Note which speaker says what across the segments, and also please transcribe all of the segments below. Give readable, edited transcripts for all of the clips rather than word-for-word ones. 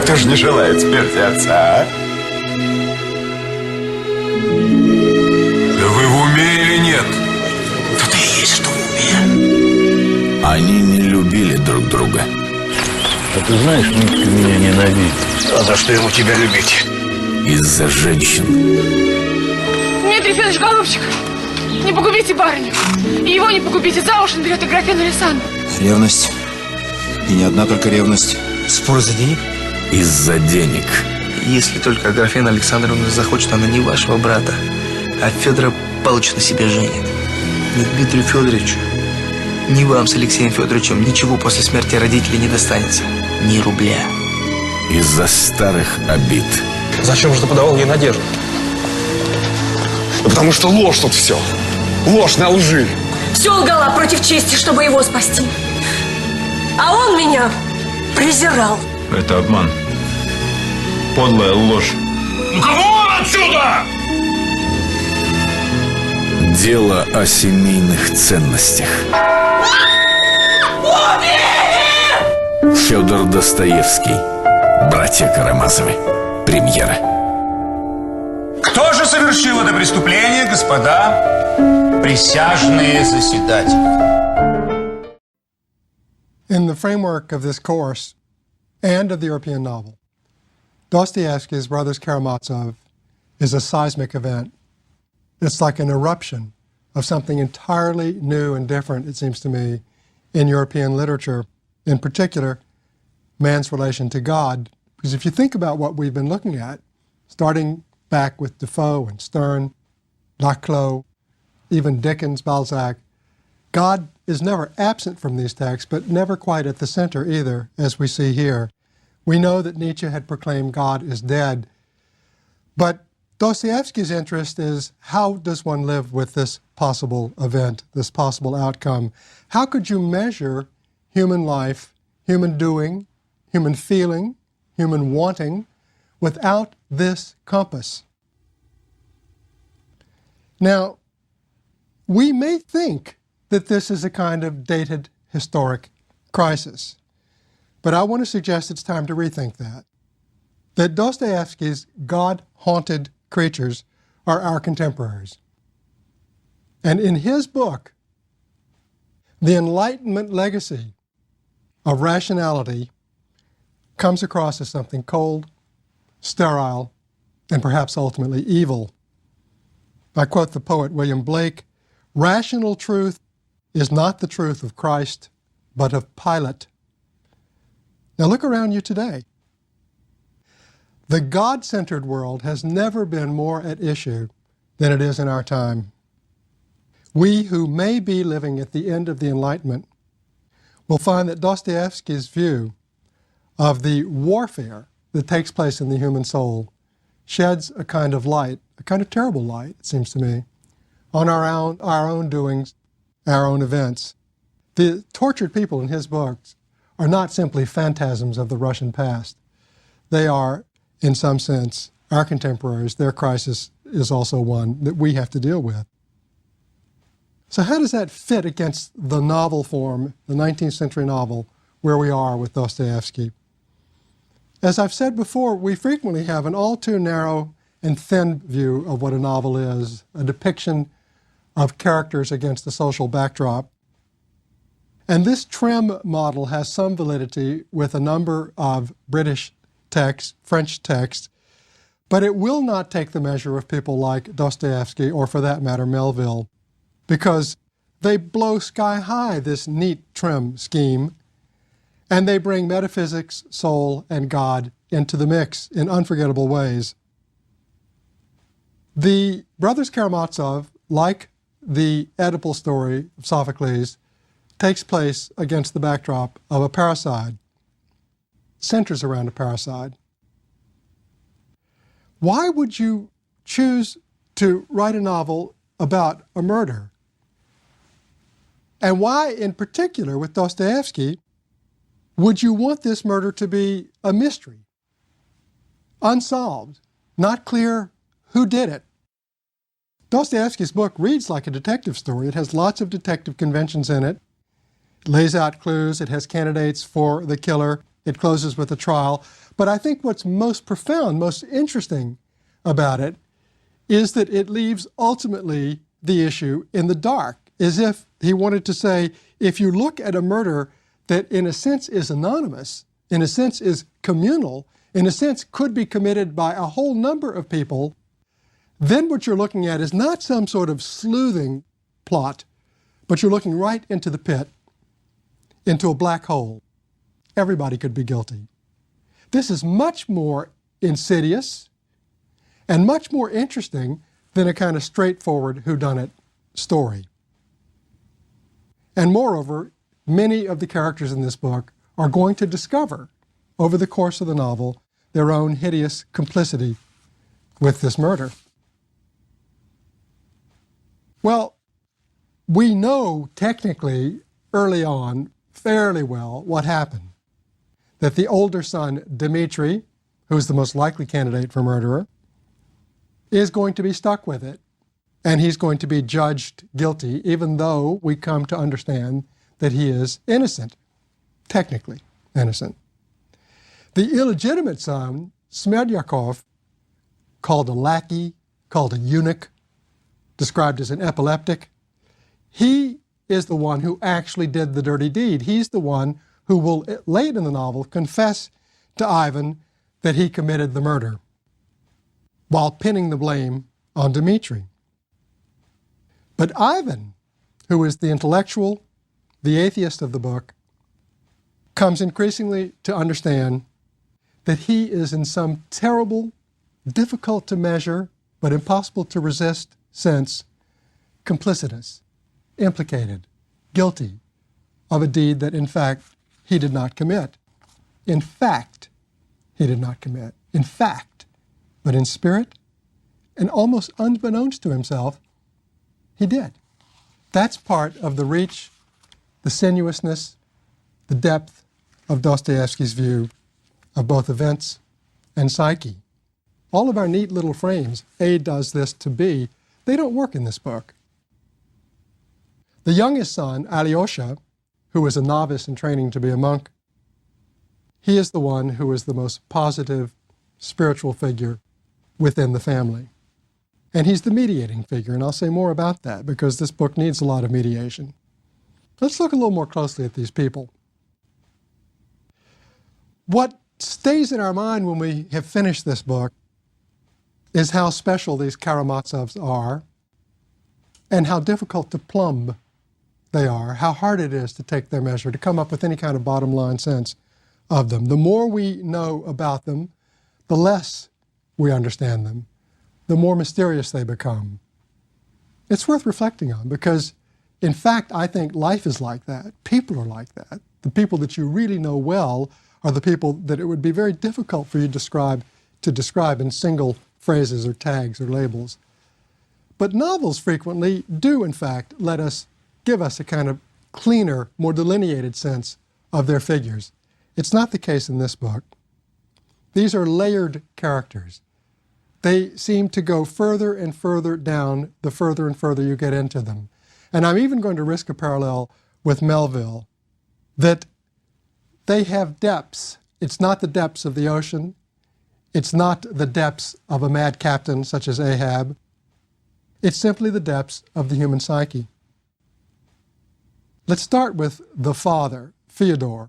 Speaker 1: Кто же не желает смерти отца, а?
Speaker 2: Да вы в уме или нет?
Speaker 1: То-то и есть, что в уме.
Speaker 3: Они не любили друг друга.
Speaker 4: А ты знаешь, Митька меня ненавидит.
Speaker 1: А за что ему тебя любить?
Speaker 3: Из-за женщин.
Speaker 5: Дмитрий Федорович, голубчик, не погубите барыню. И его не погубите, за уши берет Аграфена Александровна.
Speaker 6: Ревность. И не одна только ревность.
Speaker 7: Спор за денег?
Speaker 3: Из-за денег.
Speaker 7: Если только Аграфена Александровна захочет, она не вашего брата, а Федора Павловича на себе женит. Ни Дмитрию Федоровичу, ни вам с Алексеем Федоровичем ничего после смерти родителей не достанется. Ни рубля.
Speaker 3: Из-за старых обид.
Speaker 7: Зачем же ты подавал ей надежду?
Speaker 2: Да потому что ложь тут все. Ложь на лжи.
Speaker 8: Все лгала против чести, чтобы его спасти. А он меня презирал.
Speaker 4: Это обман. Подлая ложь.
Speaker 2: Ну кого он отсюда?
Speaker 3: Дело о семейных ценностях. Fyodor Dostoevsky. Братья Карамазовы. Премьера.
Speaker 1: Кто же совершил это преступление, господа присяжные заседатели?
Speaker 9: In the framework of this course and of the European novel, Dostoevsky's Brothers Karamazov is a seismic event. It's like an eruption of something entirely new and different, it seems to me, in European literature, in particular, man's relation to God. Because if you think about what we've been looking at, starting back with Defoe and Sterne, Laclos, even Dickens, Balzac, God is never absent from these texts, but never quite at the center either, as we see here. We know that Nietzsche had proclaimed God is dead, but Dostoevsky's interest is how does one live with this possible event, this possible outcome? How could you measure human life, human doing, human feeling, human wanting, without this compass? Now, we may think that this is a kind of dated historic crisis, but I want to suggest it's time to rethink that. That Dostoevsky's God-haunted creatures are our contemporaries. And in his book, the Enlightenment legacy of rationality comes across as something cold, sterile, and perhaps ultimately evil. I quote the poet William Blake, "Rational truth is not the truth of Christ, but of Pilate." Now look around you today. The God-centered world has never been more at issue than it is in our time. We who may be living at the end of the Enlightenment will find that Dostoevsky's view of the warfare that takes place in the human soul sheds a kind of light, a kind of terrible light, it seems to me, on our own doings, our own events. The tortured people in his books are not simply phantasms of the Russian past. They are, in some sense, our contemporaries. Their crisis is also one that we have to deal with. So how does that fit against the novel form, the 19th century novel, where we are with Dostoevsky? As I've said before, we frequently have an all too narrow and thin view of what a novel is, a depiction of characters against the social backdrop. And this trim model has some validity with a number of British texts, French texts, but it will not take the measure of people like Dostoevsky or, for that matter, Melville, because they blow sky high this neat trim scheme, and they bring metaphysics, soul, and God into the mix in unforgettable ways. The Brothers Karamazov, like the Oedipal story of Sophocles, takes place against the backdrop of a parricide, centers around a parricide. Why would you choose to write a novel about a murder? And why, in particular, with Dostoevsky, would you want this murder to be a mystery, unsolved, not clear who did it? Dostoevsky's book reads like a detective story. It has lots of detective conventions in it. It lays out clues. It has candidates for the killer. It closes with a trial. But I think what's most profound, most interesting about it is that it leaves ultimately the issue in the dark, as if he wanted to say, if you look at a murder that in a sense is anonymous, in a sense is communal, in a sense could be committed by a whole number of people, then what you're looking at is not some sort of sleuthing plot, but you're looking right into the pit, into a black hole. Everybody could be guilty. This is much more insidious and much more interesting than a kind of straightforward whodunit story. And moreover, many of the characters in this book are going to discover over the course of the novel their own hideous complicity with this murder. Well, we know technically early on fairly well what happened. That the older son, Dmitri, who's the most likely candidate for murderer, is going to be stuck with it. And he's going to be judged guilty, even though we come to understand that he is innocent, technically innocent. The illegitimate son, Smerdyakov, called a lackey, called a eunuch, described as an epileptic, he is the one who actually did the dirty deed. He's the one who will, late in the novel, confess to Ivan that he committed the murder, while pinning the blame on Dmitri. But Ivan, who is the intellectual, the atheist of the book, comes increasingly to understand that he is in some terrible, difficult to measure, but impossible to resist sense, complicitous, implicated, guilty of a deed that in fact he did not commit. In fact, he did not commit. In fact, but in spirit, and almost unbeknownst to himself, he did. That's part of the reach, the sinuousness, the depth of Dostoevsky's view of both events and psyche. All of our neat little frames, A does this to B, they don't work in this book. The youngest son, Alyosha, who is a novice in training to be a monk, he is the one who is the most positive spiritual figure within the family. And he's the mediating figure, and I'll say more about that because this book needs a lot of mediation. Let's look a little more closely at these people. What stays in our mind when we have finished this book is how special these Karamazovs are and how difficult to plumb they are, how hard it is to take their measure, to come up with any kind of bottom line sense of them. The more we know about them, the less we understand them, the more mysterious they become. It's worth reflecting on because, in fact, I think life is like that. People are like that. The people that you really know well are the people that it would be very difficult for you to describe in single phrases or tags or labels. But novels frequently do, in fact, give us a kind of cleaner, more delineated sense of their figures. It's not the case in this book. These are layered characters. They seem to go further and further down the further and further you get into them. And I'm even going to risk a parallel with Melville, that they have depths. It's not the depths of the ocean. It's not the depths of a mad captain such as Ahab. It's simply the depths of the human psyche. Let's start with the father, Fyodor.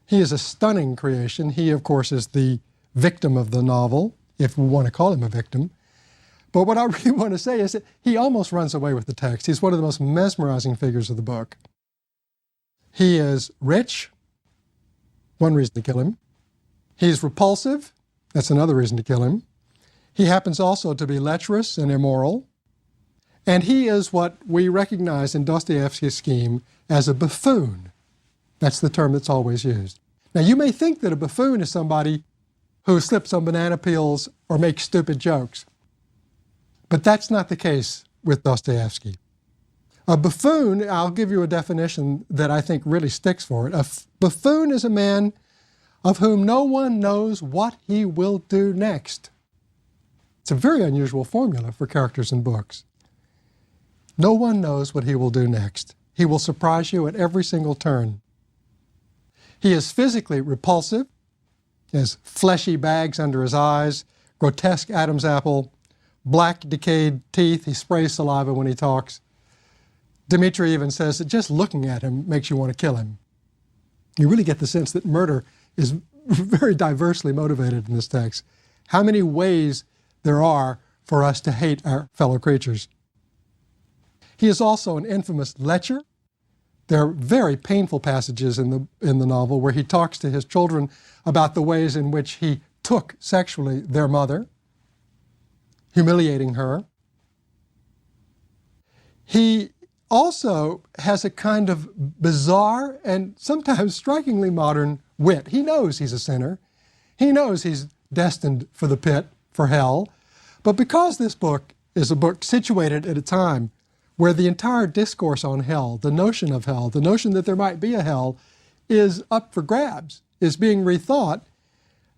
Speaker 9: He is a stunning creation. He, of course, is the victim of the novel, if we want to call him a victim. But what I really want to say is that he almost runs away with the text. He's one of the most mesmerizing figures of the book. He is rich, one reason to kill him. He's repulsive, that's another reason to kill him. He happens also to be lecherous and immoral. And he is what we recognize in Dostoevsky's scheme as a buffoon. That's the term that's always used. Now, you may think that a buffoon is somebody who slips on banana peels or makes stupid jokes. But that's not the case with Dostoevsky. A buffoon, I'll give you a definition that I think really sticks for it. A buffoon is a man of whom no one knows what he will do next. It's a very unusual formula for characters in books. No one knows what he will do next. He will surprise you at every single turn. He is physically repulsive. He has fleshy bags under his eyes, grotesque Adam's apple, black decayed teeth. He sprays saliva when he talks. Dmitri even says that just looking at him makes you want to kill him. You really get the sense that murder is very diversely motivated in this text. How many ways there are for us to hate our fellow creatures. He is also an infamous lecher. There are very painful passages in the novel where he talks to his children about the ways in which he took sexually their mother, humiliating her. He also has a kind of bizarre and sometimes strikingly modern wit. He knows he's a sinner. He knows he's destined for the pit, for hell. But because this book is a book situated at a time where the entire discourse on hell, the notion of hell, the notion that there might be a hell, is up for grabs, is being rethought,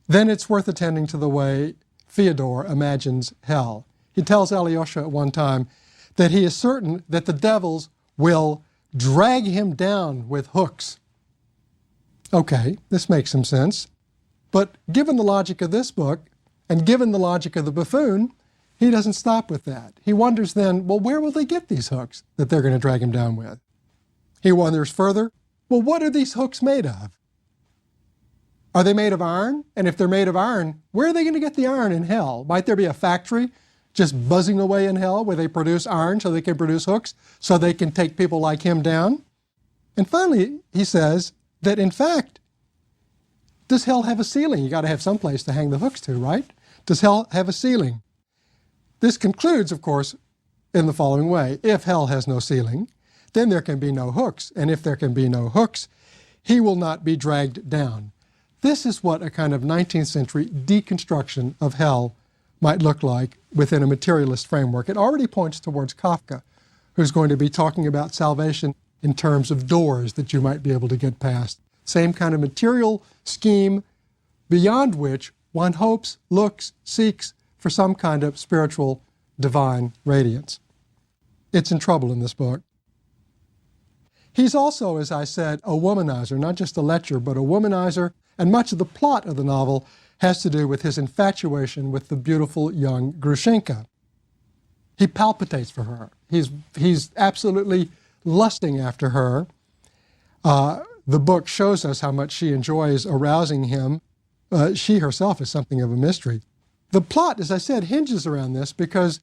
Speaker 9: then it's worth attending to the way Fyodor imagines hell. He tells Alyosha at one time that he is certain that the devils will drag him down with hooks. Okay, this makes some sense. But given the logic of this book, and given the logic of the buffoon, he doesn't stop with that. He wonders then, well, where will they get these hooks that they're going to drag him down with? He wonders further, well, what are these hooks made of? Are they made of iron? And if they're made of iron, where are they going to get the iron in hell? Might there be a factory just buzzing away in hell where they produce iron so they can produce hooks so they can take people like him down? And finally, he says that in fact, does hell have a ceiling? You got to have some place to hang the hooks to, right? Does hell have a ceiling? This concludes, of course, in the following way. If hell has no ceiling, then there can be no hooks. And if there can be no hooks, he will not be dragged down. This is what a kind of 19th century deconstruction of hell might look like within a materialist framework. It already points towards Kafka, who's going to be talking about salvation in terms of doors that you might be able to get past. Same kind of material scheme beyond which one hopes, looks, seeks for some kind of spiritual, divine radiance. It's in trouble in this book. He's also, as I said, a womanizer, not just a lecher, but a womanizer, and much of the plot of the novel has to do with his infatuation with the beautiful young Grushenka. He palpitates for her. He's absolutely lusting after her. The book shows us how much she enjoys arousing him. She herself is something of a mystery. The plot, as I said, hinges around this because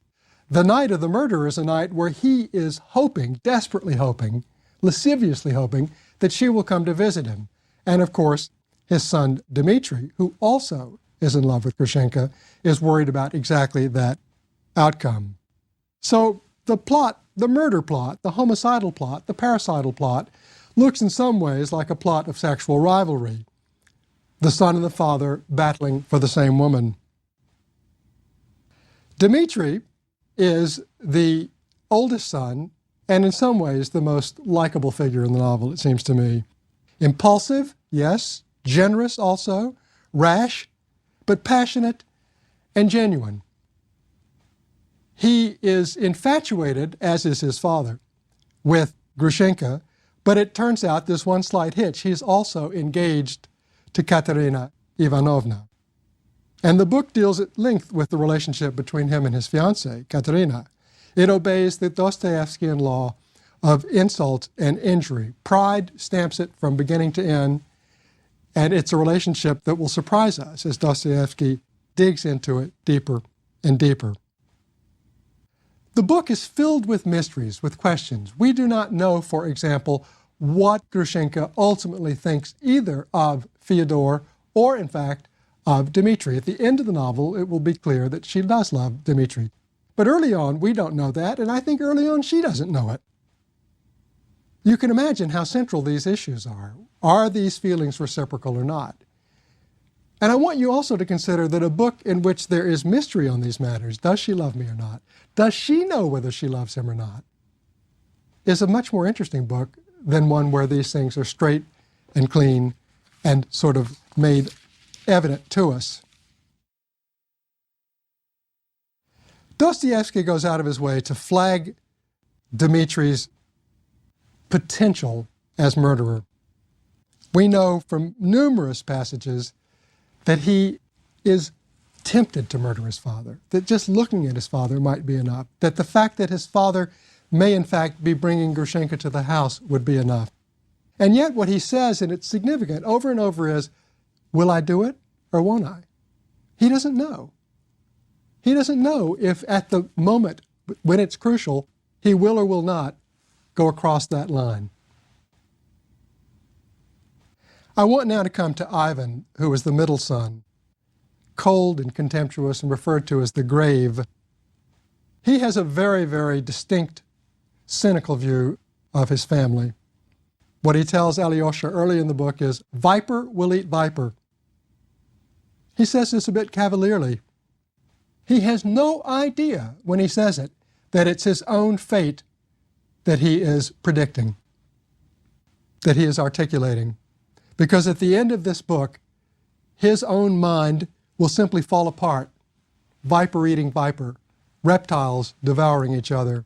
Speaker 9: the night of the murder is a night where he is hoping, desperately hoping, lasciviously hoping, that she will come to visit him. And of course, his son Dmitri, who also is in love with Grushenka, is worried about exactly that outcome. So the plot, the murder plot, the homicidal plot, the parricidal plot, looks in some ways like a plot of sexual rivalry. The son and the father battling for the same woman. Dmitri is the oldest son and in some ways the most likable figure in the novel, it seems to me. Impulsive, yes, generous also, rash, but passionate and genuine. He is infatuated, as is his father, with Grushenka, but it turns out there's one slight hitch. He's also engaged to Katerina Ivanovna. And the book deals at length with the relationship between him and his fiancée, Katerina. It obeys the Dostoevskian law of insult and injury. Pride stamps it from beginning to end, and it's a relationship that will surprise us as Dostoevsky digs into it deeper and deeper. The book is filled with mysteries, with questions. We do not know, for example, what Grushenka ultimately thinks either of Fyodor or, in fact, of Dmitri. At the end of the novel, it will be clear that she does love Dmitri. But early on, we don't know that, and I think early on she doesn't know it. You can imagine how central these issues are. Are these feelings reciprocal or not? And I want you also to consider that a book in which there is mystery on these matters, does she love me or not? Does she know whether she loves him or not? Is a much more interesting book than one where these things are straight and clean and sort of made evident to us. Dostoevsky goes out of his way to flag Dmitri's potential as murderer. We know from numerous passages that he is tempted to murder his father, that just looking at his father might be enough, that the fact that his father may in fact be bringing Grushenka to the house would be enough. And yet what he says, and it's significant over and over, is, will I do it or won't I? He doesn't know. He doesn't know if at the moment when it's crucial, he will or will not go across that line. I want now to come to Ivan, who is the middle son, cold and contemptuous and referred to as the grave. He has a very, very distinct, cynical view of his family. What he tells Alyosha early in the book is, viper will eat viper. He says this a bit cavalierly. He has no idea when he says it that it's his own fate that he is predicting, that he is articulating. Because at the end of this book, his own mind will simply fall apart. Viper eating viper, reptiles devouring each other.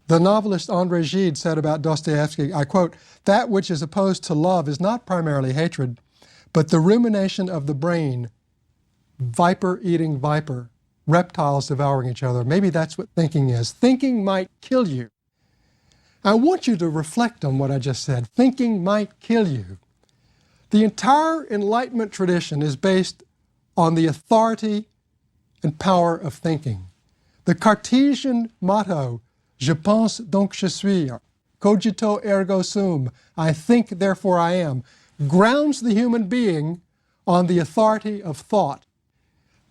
Speaker 9: The novelist André Gide said about Dostoevsky, I quote, "That which is opposed to love is not primarily hatred, but the rumination of the brain, viper eating viper, reptiles devouring each other." Maybe that's what thinking is. Thinking might kill you. I want you to reflect on what I just said. Thinking might kill you. The entire Enlightenment tradition is based on the authority and power of thinking. The Cartesian motto, je pense donc je suis, cogito ergo sum, I think therefore I am, grounds the human being on the authority of thought.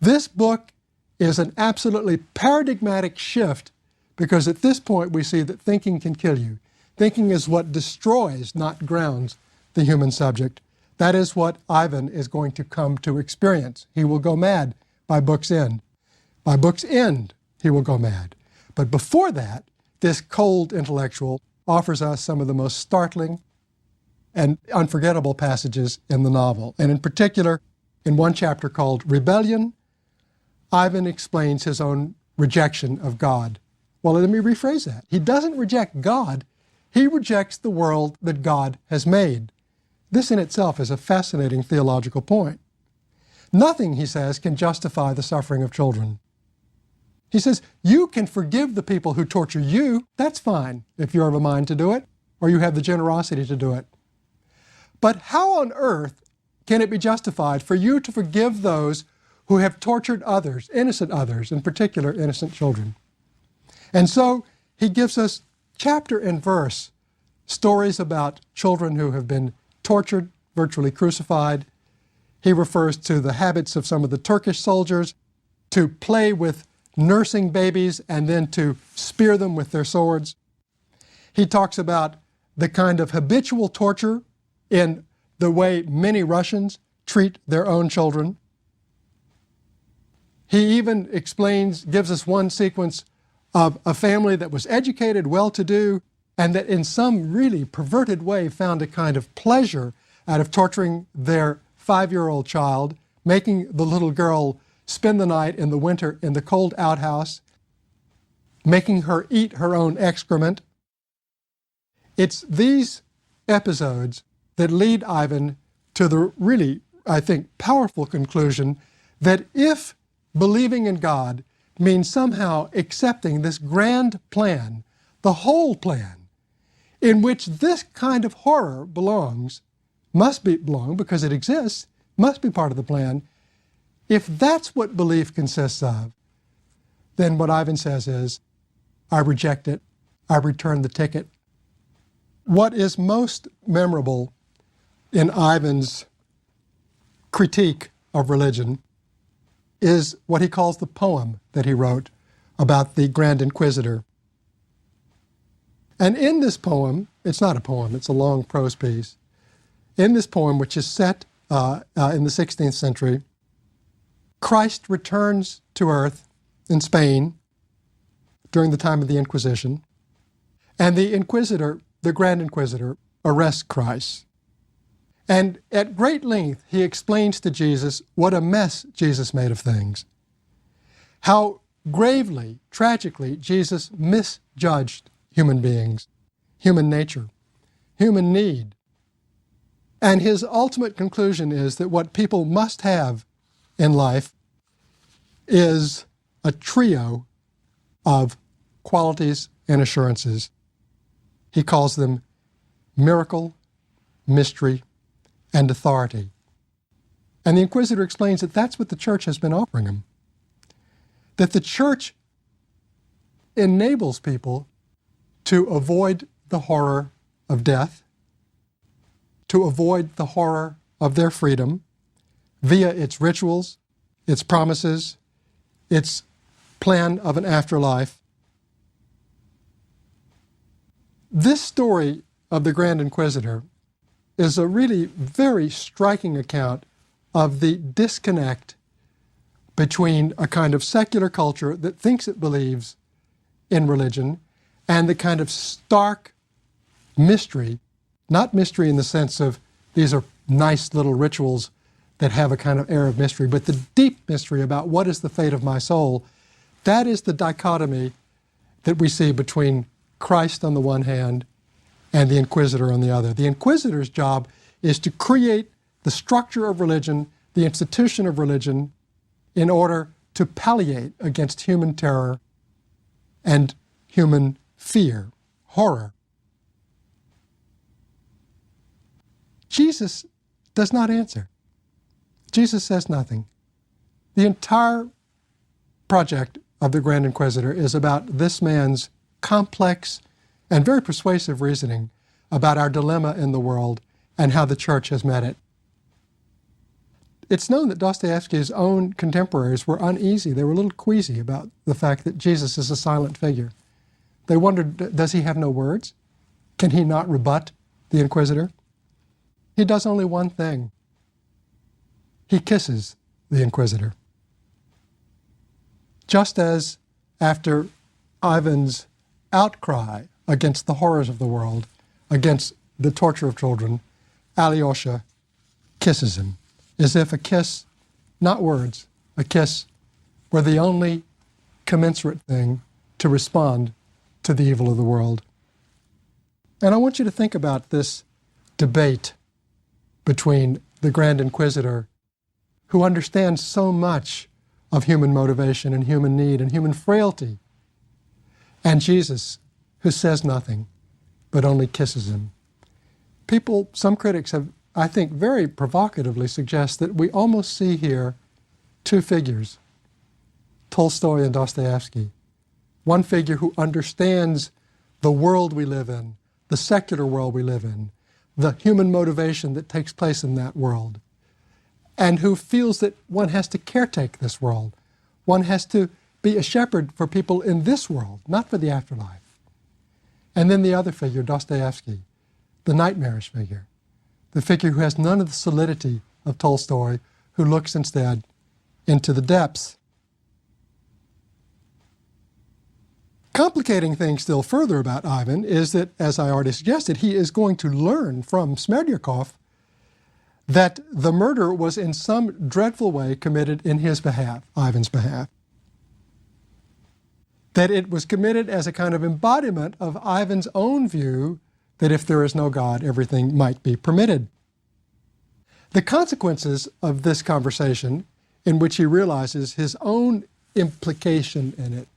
Speaker 9: This book is an absolutely paradigmatic shift, because at this point we see that thinking can kill you. Thinking is what destroys, not grounds, the human subject. That is what Ivan is going to come to experience. He will go mad by book's end. By book's end, he will go mad. But before that, this cold intellectual offers us some of the most startling and unforgettable passages in the novel. And in particular, in one chapter called Rebellion, Ivan explains his own rejection of God. Well, let me rephrase that. He doesn't reject God. He rejects the world that God has made. This in itself is a fascinating theological point. Nothing, he says, can justify the suffering of children. He says, you can forgive the people who torture you. That's fine if you're of a mind to do it, or you have the generosity to do it. But how on earth can it be justified for you to forgive those who have tortured others, in particular innocent children? And so he gives us chapter and verse stories about children who have been tortured, virtually crucified. He refers to the habits of some of the Turkish soldiers to play with nursing babies and then to spear them with their swords. He talks about the kind of habitual torture in the way many Russians treat their own children. He even gives us one sequence of a family that was educated, well-to-do, and that in some really perverted way found a kind of pleasure out of torturing their 5-year-old child, making the little girl spend the night in the winter in the cold outhouse, making her eat her own excrement. It's these episodes that lead Ivan to the really, I think, powerful conclusion that if believing in God means somehow accepting this grand plan, the whole plan, in which this kind of horror must belong because it exists, must be part of the plan. If that's what belief consists of, then what Ivan says is, I reject it, I return the ticket. What is most memorable in Ivan's critique of religion is what he calls the poem that he wrote about the Grand Inquisitor. And in this poem, it's not a poem, it's a long prose piece. In this poem, which is set in the 16th century, Christ returns to earth in Spain during the time of the Inquisition, and the Inquisitor, the Grand Inquisitor, arrests Christ. And at great length, he explains to Jesus what a mess Jesus made of things, how gravely, tragically, Jesus misjudged human beings, human nature, human need. And his ultimate conclusion is that what people must have in life is a trio of qualities and assurances. He calls them miracle, mystery, and authority. And the Inquisitor explains that that's what the church has been offering him. That the church enables people to avoid the horror of death, to avoid the horror of their freedom via its rituals, its promises, its plan of an afterlife. This story of the Grand Inquisitor is a really very striking account of the disconnect between a kind of secular culture that thinks it believes in religion and the kind of stark mystery, not mystery in the sense of these are nice little rituals that have a kind of air of mystery, but the deep mystery about what is the fate of my soul. That is the dichotomy that we see between Christ on the one hand and the Inquisitor on the other. The Inquisitor's job is to create the structure of religion, the institution of religion, in order to palliate against human terror and human fear, horror. Jesus does not answer. Jesus says nothing. The entire project of the Grand Inquisitor is about this man's complex and very persuasive reasoning about our dilemma in the world and how the church has met it. It's known that Dostoevsky's own contemporaries were uneasy. They were a little queasy about the fact that Jesus is a silent figure. They wondered, does he have no words? Can he not rebut the Inquisitor? He does only one thing. He kisses the Inquisitor. Just as after Ivan's outcry against the horrors of the world, against the torture of children, Alyosha kisses him, as if a kiss, not words, a kiss were the only commensurate thing to respond to the evil of the world. And I want you to think about this debate between the Grand Inquisitor, who understands so much of human motivation and human need and human frailty, and Jesus, who says nothing, but only kisses him. People, some critics have, I think, very provocatively suggest that we almost see here two figures, Tolstoy and Dostoevsky. One figure who understands the world we live in, the secular world we live in, the human motivation that takes place in that world, and who feels that one has to caretake this world. One has to be a shepherd for people in this world, not for the afterlife. And then the other figure, Dostoevsky, the nightmarish figure, the figure who has none of the solidity of Tolstoy, who looks instead into the depths. Complicating things still further about Ivan is that, as I already suggested, he is going to learn from Smerdyakov that the murder was in some dreadful way committed in his behalf, Ivan's behalf. That it was committed as a kind of embodiment of Ivan's own view that if there is no God, everything might be permitted. The consequences of this conversation, in which he realizes his own implication in it,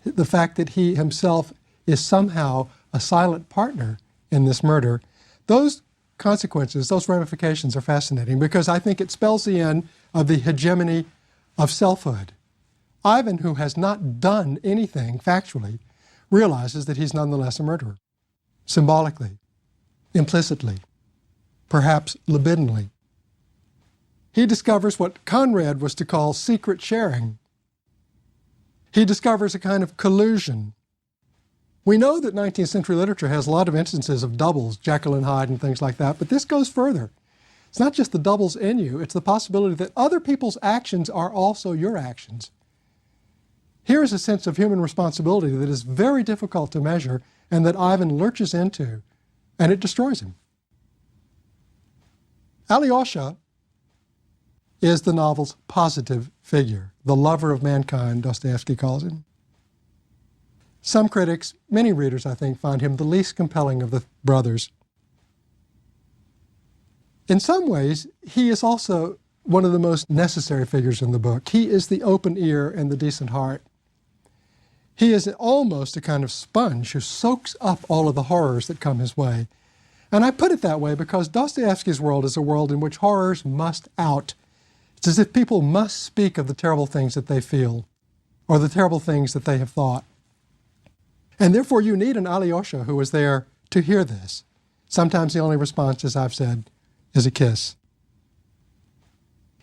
Speaker 9: the fact that he himself is somehow a silent partner in this murder, those consequences, those ramifications are fascinating because I think it spells the end of the hegemony of selfhood. Ivan, who has not done anything factually, realizes that he's nonetheless a murderer, symbolically, implicitly, perhaps libidinally. He discovers what Conrad was to call secret sharing. He discovers a kind of collusion. We know that 19th century literature has a lot of instances of doubles, Jekyll and Hyde and things like that, but this goes further. It's not just the doubles in you, it's the possibility that other people's actions are also your actions. Here is a sense of human responsibility that is very difficult to measure and that Ivan lurches into, and it destroys him. Alyosha is the novel's positive figure, the lover of mankind, Dostoevsky calls him. Some critics, many readers I think, find him the least compelling of the brothers. in some ways, he is also one of the most necessary figures in the book. He is the open ear and the decent heart. He is almost a kind of sponge who soaks up all of the horrors that come his way. And I put it that way because Dostoevsky's world is a world in which horrors must out. It's as if people must speak of the terrible things that they feel or the terrible things that they have thought. And therefore you need an Alyosha who is there to hear this. Sometimes the only response, as I've said, is a kiss.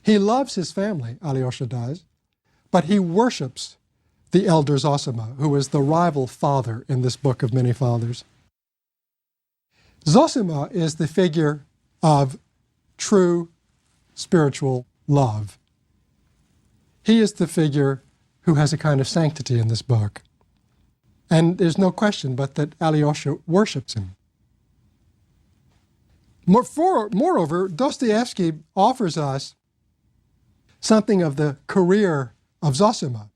Speaker 9: He loves his family, Alyosha does, but he worships the elder Zosima, who is the rival father in this book of many fathers. Zosima is the figure of true spiritual love. He is the figure who has a kind of sanctity in this book. And there's no question but that Alyosha worships him. Moreover, Dostoevsky offers us something of the career of Zosima.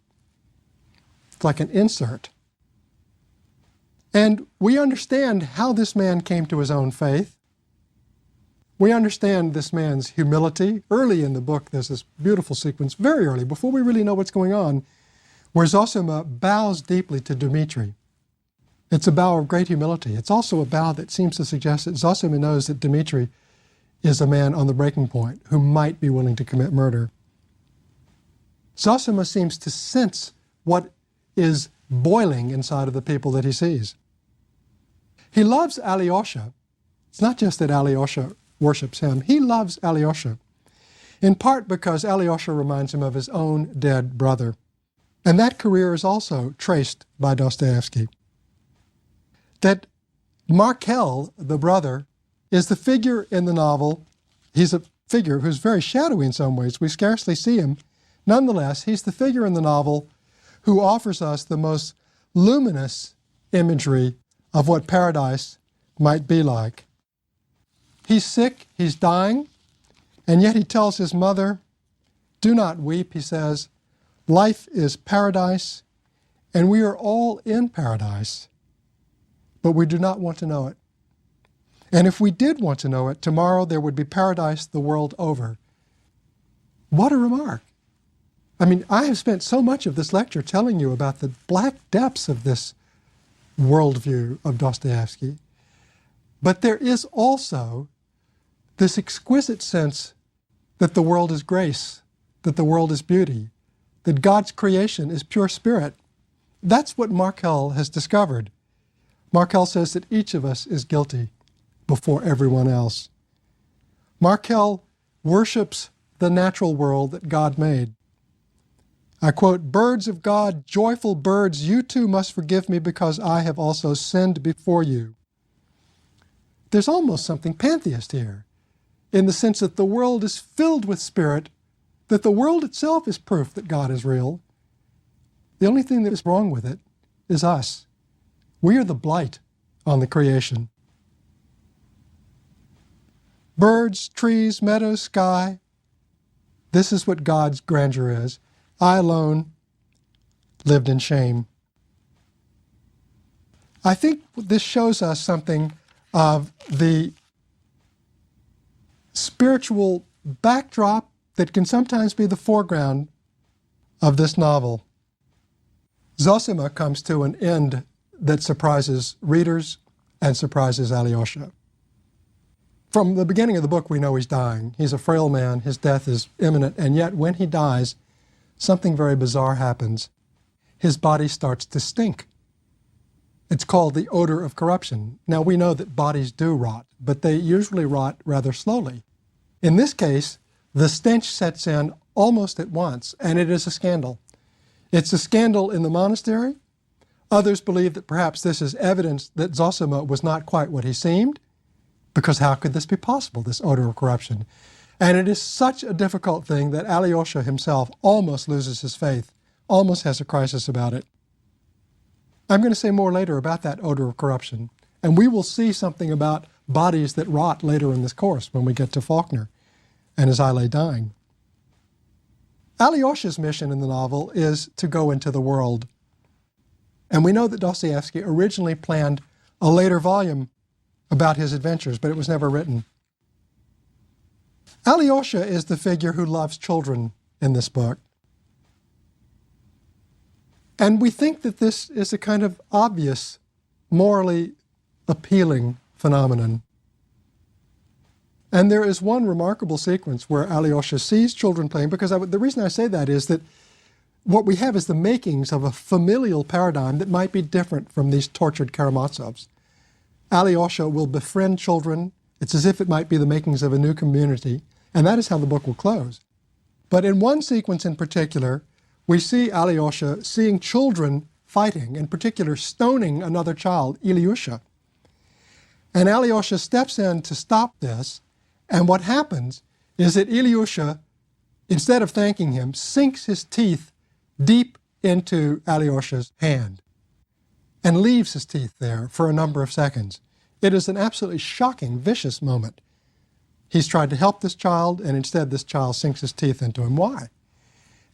Speaker 9: It's like an insert. And we understand how this man came to his own faith. We understand this man's humility. Early in the book, there's this beautiful sequence, very early, before we really know what's going on, where Zosima bows deeply to Dmitri. It's a bow of great humility. It's also a bow that seems to suggest that Zosima knows that Dmitri is a man on the breaking point who might be willing to commit murder. Zosima seems to sense what is boiling inside of the people that he sees. He loves Alyosha. It's not just that Alyosha worships him. He loves Alyosha, in part because Alyosha reminds him of his own dead brother. And that career is also traced by Dostoevsky. That Markel, the brother, is the figure in the novel. He's a figure who's very shadowy in some ways. We scarcely see him. Nonetheless, he's the figure in the novel who offers us the most luminous imagery of what paradise might be like. He's sick, he's dying, and yet he tells his mother, "Do not weep," he says. "Life is paradise, and we are all in paradise, but we do not want to know it. And if we did want to know it, tomorrow there would be paradise the world over." What a remark. I mean, I have spent so much of this lecture telling you about the black depths of this worldview of Dostoevsky, but there is also this exquisite sense that the world is grace, that the world is beauty, that God's creation is pure spirit. That's what Markel has discovered. Markel says that each of us is guilty before everyone else. Markel worships the natural world that God made. I quote, "Birds of God, joyful birds, you too must forgive me because I have also sinned before you." There's almost something pantheist here, in the sense that the world is filled with spirit, that the world itself is proof that God is real. The only thing that is wrong with it is us. We are the blight on the creation. Birds, trees, meadows, sky. This is what God's grandeur is. I alone lived in shame. I think this shows us something of the spiritual backdrop that can sometimes be the foreground of this novel. Zosima comes to an end that surprises readers and surprises Alyosha. From the beginning of the book, we know he's dying. He's a frail man. His death is imminent. And yet, when he dies, something very bizarre happens. His body starts to stink. It's called the odor of corruption. Now, we know that bodies do rot, but they usually rot rather slowly. In this case, the stench sets in almost at once, and it is a scandal. It's a scandal in the monastery. Others believe that perhaps this is evidence that Zosima was not quite what he seemed, because how could this be possible, this odor of corruption? And it is such a difficult thing that Alyosha himself almost loses his faith, almost has a crisis about it. I'm going to say more later about that odor of corruption, and we will see something about bodies that rot later in this course when we get to Faulkner and as I lay dying. Alyosha's mission in the novel is to go into the world. And we know that Dostoevsky originally planned a later volume about his adventures, but it was never written. Alyosha is the figure who loves children in this book. And we think that this is a kind of obvious, morally appealing phenomenon. And there is one remarkable sequence where Alyosha sees children playing, because the reason I say that is that what we have is the makings of a familial paradigm that might be different from these tortured Karamazovs. Alyosha will befriend children. It's as if it might be the makings of a new community, and that is how the book will close. But in one sequence in particular, we see Alyosha seeing children fighting, in particular stoning another child, Ilyusha. And Alyosha steps in to stop this, and what happens is that Ilyusha, instead of thanking him, sinks his teeth deep into Alyosha's hand and leaves his teeth there for a number of seconds. It is an absolutely shocking, vicious moment. He's tried to help this child, and instead this child sinks his teeth into him. Why?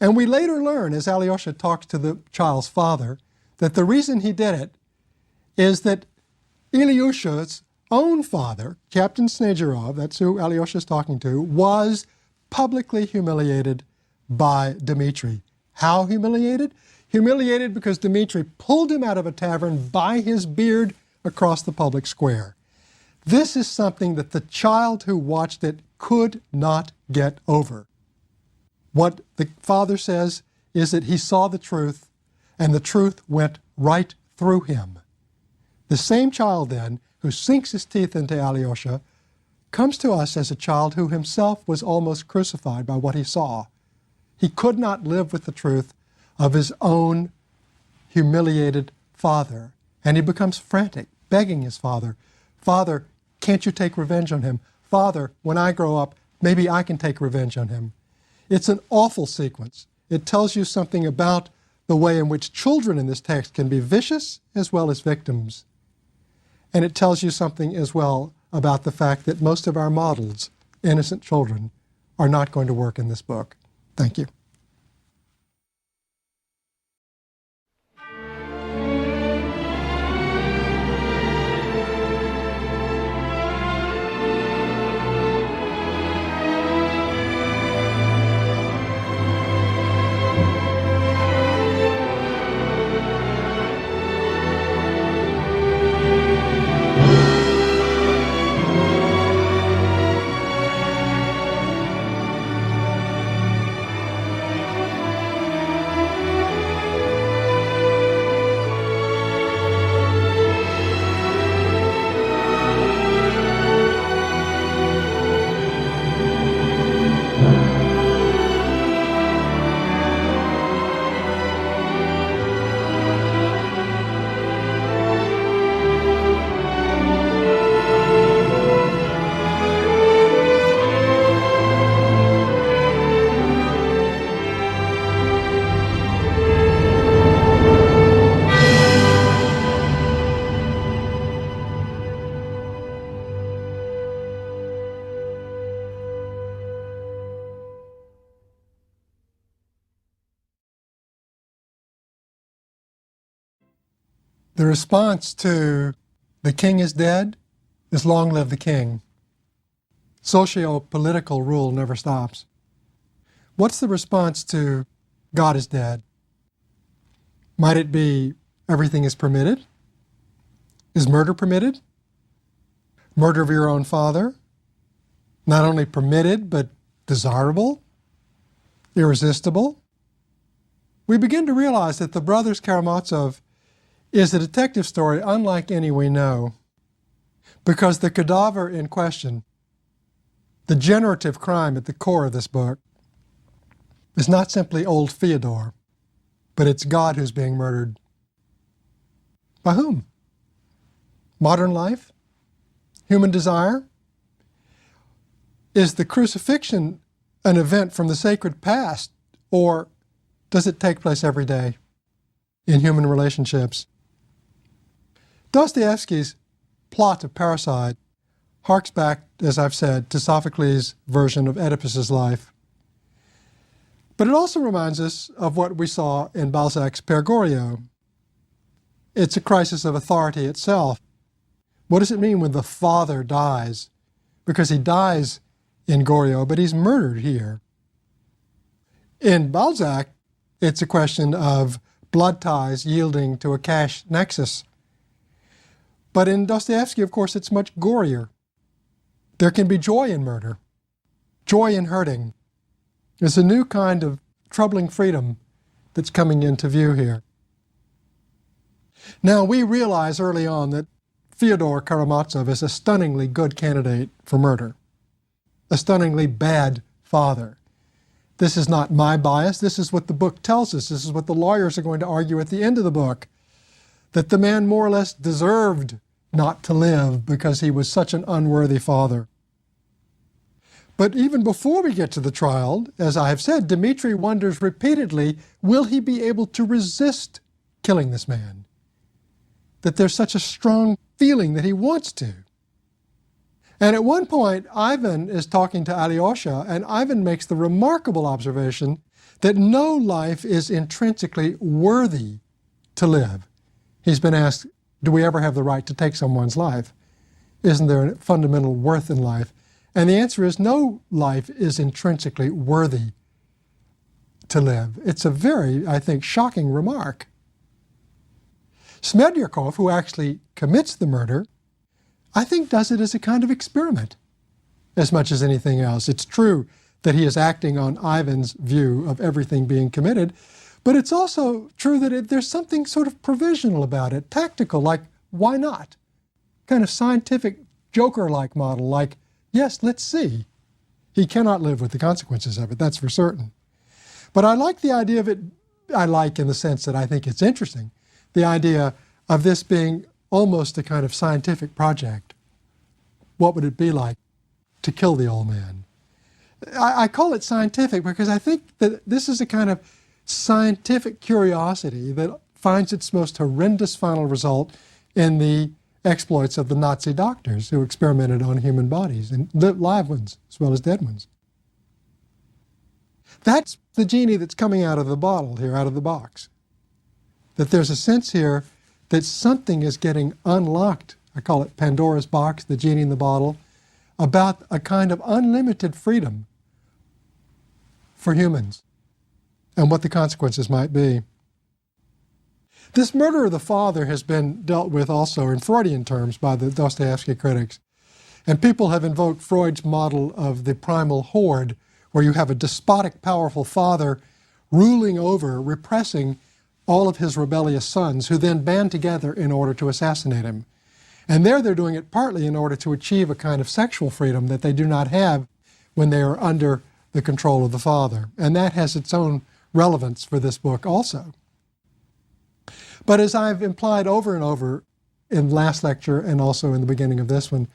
Speaker 9: And we later learn, as Alyosha talks to the child's father, that the reason he did it is that Ilyusha's own father, Captain Snezherov, that's who Alyosha is talking to, was publicly humiliated by Dmitri. How humiliated? Humiliated because Dmitri pulled him out of a tavern by his beard across the public square. This is something that the child who watched it could not get over. What the father says is that he saw the truth, and the truth went right through him. The same child then, who sinks his teeth into Alyosha, comes to us as a child who himself was almost crucified by what he saw. He could not live with the truth of his own humiliated father, and he becomes frantic, begging his father, "Father, can't you take revenge on him? Father, when I grow up, maybe I can take revenge on him." It's an awful sequence. It tells you something about the way in which children in this text can be vicious as well as victims. And it tells you something as well about the fact that most of our models, innocent children, are not going to work in this book. Thank you. The response to "the king is dead" is "long live the king." Socio-political rule never stops. What's the response to "God is dead"? Might it be everything is permitted? Is murder permitted? Murder of your own father? Not only permitted, but desirable? Irresistible? We begin to realize that the Brothers Karamazov is a detective story unlike any we know, because the cadaver in question, the generative crime at the core of this book, is not simply old Fyodor, but it's God who's being murdered. By whom? Modern life? Human desire? Is the crucifixion an event from the sacred past, or does it take place every day in human relationships? Dostoevsky's plot of Patricide harks back, as I've said, to Sophocles' version of Oedipus's life. But it also reminds us of what we saw in Balzac's Pere Goriot. It's a crisis of authority itself. What does it mean when the father dies? Because he dies in Goriot, but he's murdered here. In Balzac, it's a question of blood ties yielding to a cash nexus. But in Dostoevsky, of course, it's much gorier. There can be joy in murder, joy in hurting. There's a new kind of troubling freedom that's coming into view here. Now, we realize early on that Fyodor Karamazov is a stunningly good candidate for murder, a stunningly bad father. This is not my bias. This is what the book tells us. This is what the lawyers are going to argue at the end of the book, that the man more or less deserved not to live because he was such an unworthy father. But even before we get to the trial, as I have said, Dmitri wonders repeatedly, will he be able to resist killing this man? That there's such a strong feeling that he wants to. And at one point, Ivan is talking to Alyosha, and Ivan makes the remarkable observation that no life is intrinsically worthy to live. He's been asked, do we ever have the right to take someone's life? Isn't there a fundamental worth in life? And the answer is no life is intrinsically worthy to live. It's a very, I think, shocking remark. Smedyakov, who actually commits the murder, I think does it as a kind of experiment as much as anything else. It's true that he is acting on Ivan's view of everything being committed, but it's also true that there's something sort of provisional about it, tactical, like, why not? Kind of scientific Joker-like model, like, yes, let's see. He cannot live with the consequences of it, that's for certain. But I like the idea of it, I like in the sense that I think it's interesting, the idea of this being almost a kind of scientific project. What would it be like to kill the old man? I call it scientific because I think that this is a kind of scientific curiosity that finds its most horrendous final result in the exploits of the Nazi doctors who experimented on human bodies, and live ones as well as dead ones. That's the genie that's coming out of the bottle here, out of the box. That there's a sense here that something is getting unlocked, I call it Pandora's box, the genie in the bottle, about a kind of unlimited freedom for humans and what the consequences might be. This murder of the father has been dealt with also in Freudian terms by the Dostoevsky critics. And people have invoked Freud's model of the primal horde, where you have a despotic, powerful father ruling over, repressing all of his rebellious sons, who then band together in order to assassinate him. And there they're doing it partly in order to achieve a kind of sexual freedom that they do not have when they are under the control of the father. And that has its own relevance for this book also. But as I've implied over and over in last lecture and also in the beginning of this one,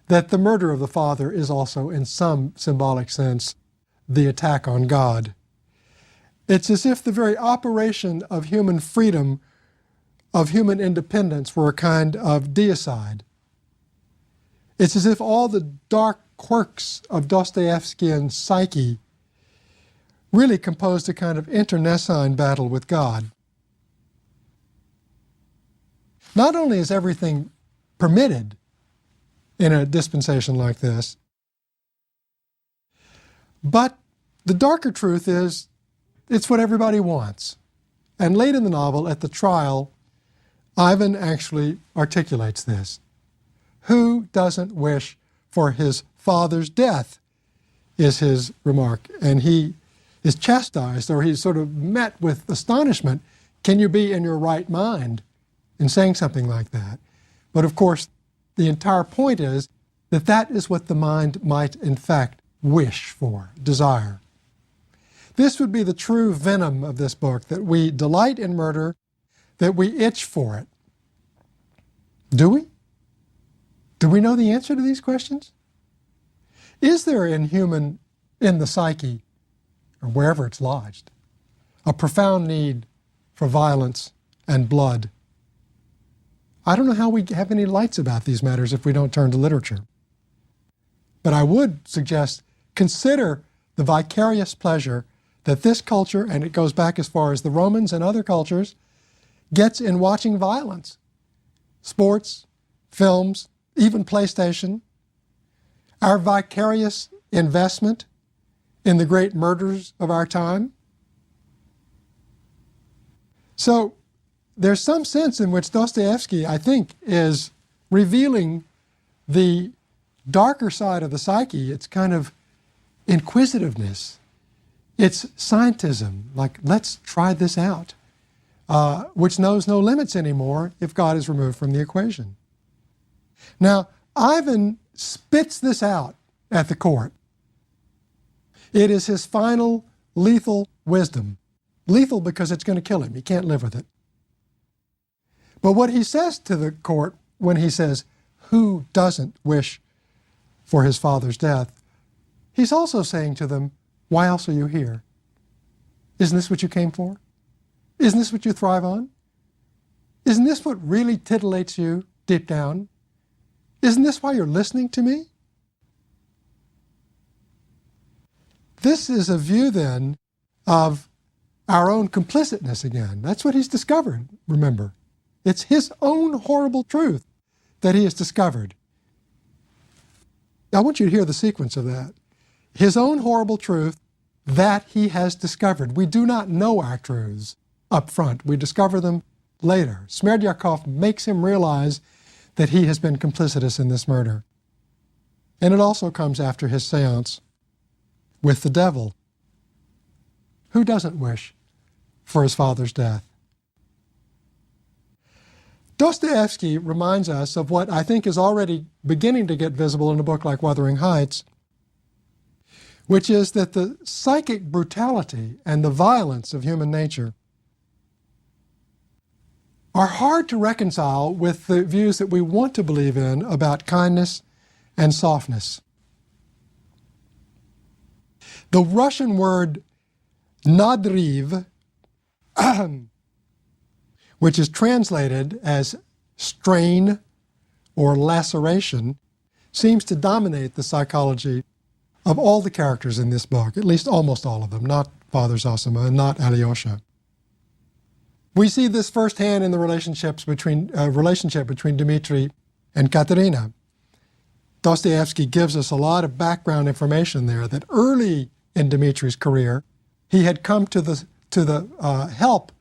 Speaker 9: that the murder of the father is also in some symbolic sense the attack on God. It's as if the very operation of human freedom, of human independence, were a kind of deicide. It's as if all the dark quirks of Dostoevskian psyche really composed a kind of internecine battle with God. Not only is everything permitted in a dispensation like this, but the darker truth is it's what everybody wants. And late in the novel, at the trial, Ivan actually articulates this. Who doesn't wish for his father's death, is his remark. And he is chastised, or he's sort of met with astonishment. Can you be in your right mind in saying something like that? But of course, the entire point is that that is what the mind might in fact wish for, desire. This would be the true venom of this book, that we delight in murder, that we itch for it. Do we? Do we know the answer to these questions? Is there in the psyche, or wherever it's lodged, a profound need for violence and blood? I don't know how we have any lights about these matters if we don't turn to literature. But I would suggest consider the vicarious pleasure that this culture, and it goes back as far as the Romans and other cultures, gets in watching violence. Sports, films, even PlayStation. Our vicarious investment in the great murders of our time? So there's some sense in which Dostoevsky, I think, is revealing the darker side of the psyche. It's kind of inquisitiveness. It's scientism, like, let's try this out, which knows no limits anymore if God is removed from the equation. Now, Ivan spits this out at the court. It is his final lethal wisdom. Lethal because it's going to kill him. He can't live with it. But what he says to the court when he says, who doesn't wish for his father's death, he's also saying to them, why else are you here? Isn't this what you came for? Isn't this what you thrive on? Isn't this what really titillates you deep down? Isn't this why you're listening to me? This is a view then of our own complicitness again. That's what he's discovered, remember. It's his own horrible truth that he has discovered. I want you to hear the sequence of that. His own horrible truth that he has discovered. We do not know our truths up front. We discover them later. Smerdyakov makes him realize that he has been complicitous in this murder. And it also comes after his seance with the devil. Who doesn't wish for his father's death? Dostoevsky reminds us of what I think is already beginning to get visible in a book like Wuthering Heights, which is that the psychic brutality and the violence of human nature are hard to reconcile with the views that we want to believe in about kindness and softness. The Russian word nadriv, which is translated as strain or laceration, seems to dominate the psychology of all the characters in this book, at least almost all of them, not Father Zosima and not Alyosha. We see this firsthand in the relationship between Dmitri and Katerina. Dostoevsky gives us a lot of background information there that early in Dmitri's career, he had come to the help.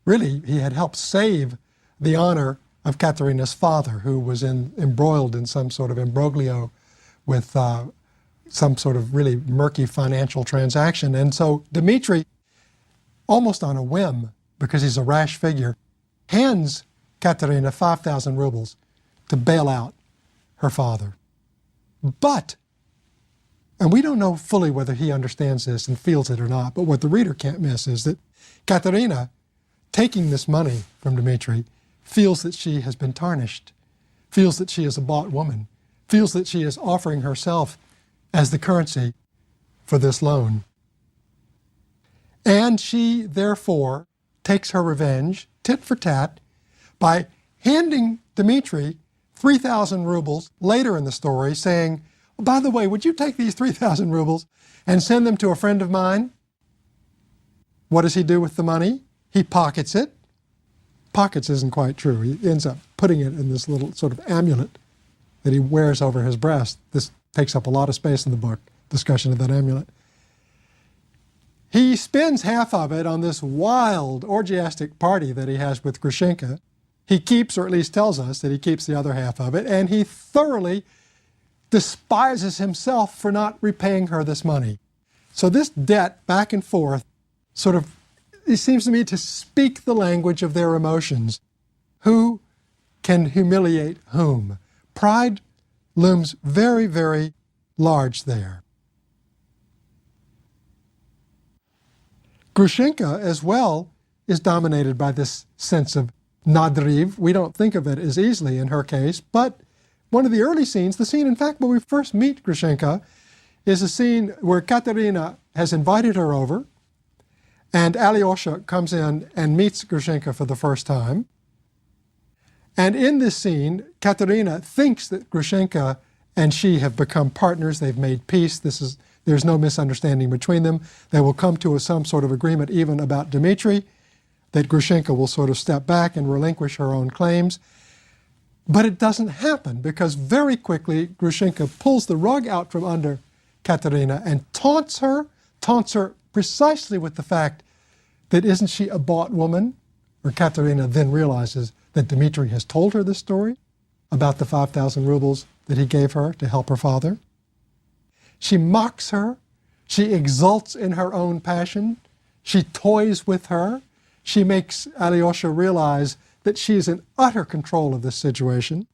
Speaker 9: Really, he had helped save the honor of Katerina's father, who was embroiled in some sort of imbroglio with some sort of really murky financial transaction. And so Dmitri, almost on a whim, because he's a rash figure, hands Katerina 5,000 rubles to bail out her father. But, and we don't know fully whether he understands this and feels it or not, but what the reader can't miss is that Katerina, taking this money from Dmitri, feels that she has been tarnished, feels that she is a bought woman, feels that she is offering herself as the currency for this loan. And she, therefore, takes her revenge, tit for tat, by handing Dmitri 3,000 rubles later in the story, saying, oh, by the way, would you take these 3,000 rubles and send them to a friend of mine? What does he do with the money? He pockets it. Pockets isn't quite true. He ends up putting it in this little sort of amulet that he wears over his breast. This takes up a lot of space in the book, discussion of that amulet. He spends half of it on this wild, orgiastic party that he has with Grushenka. He keeps, or at least tells us that he keeps the other half of it, and he thoroughly despises himself for not repaying her this money. So this debt, back and forth, sort of, it seems to me to speak the language of their emotions. Who can humiliate whom? Pride looms very, very large there. Grushenka, as well, is dominated by this sense of nadriv. We don't think of it as easily in her case, but one of the early scenes, the scene, in fact, where we first meet Grushenka, is a scene where Katerina has invited her over, and Alyosha comes in and meets Grushenka for the first time. And in this scene, Katerina thinks that Grushenka and she have become partners. They've made peace. There's no misunderstanding between them. They will come to some sort of agreement even about Dmitri, that Grushenka will sort of step back and relinquish her own claims. But it doesn't happen because very quickly Grushenka pulls the rug out from under Katerina and taunts her precisely with the fact that isn't she a bought woman? Or Katerina then realizes that Dmitri has told her this story about the 5,000 rubles that he gave her to help her father. She mocks her. She exults in her own passion. She toys with her. She makes Alyosha realize that she is in utter control of this situation.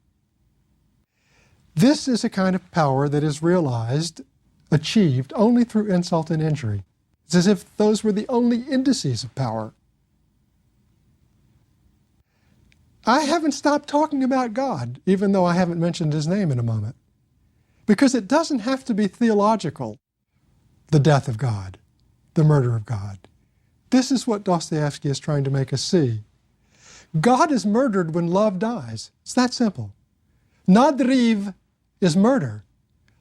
Speaker 9: This is a kind of power that is realized, achieved only through insult and injury. It's as if those were the only indices of power. I haven't stopped talking about God, even though I haven't mentioned his name in a moment, because it doesn't have to be theological, the death of God, the murder of God. This is what Dostoevsky is trying to make us see. God is murdered when love dies. It's that simple. Nadriv is murder.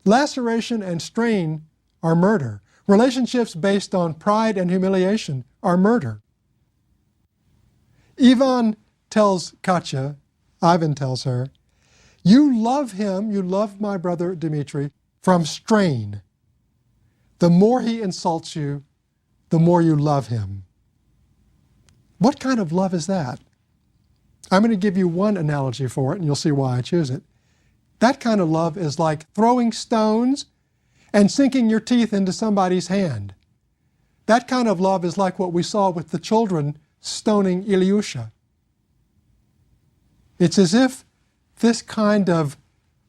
Speaker 9: Laceration and strain are murder. Relationships based on pride and humiliation are murder. Ivan tells Ivan tells her, you love him, you love my brother Dmitri, from strain. The more he insults you, the more you love him. What kind of love is that? I'm going to give you one analogy for it, and you'll see why I choose it. That kind of love is like throwing stones and sinking your teeth into somebody's hand. That kind of love is like what we saw with the children stoning Ilyusha. It's as if this kind of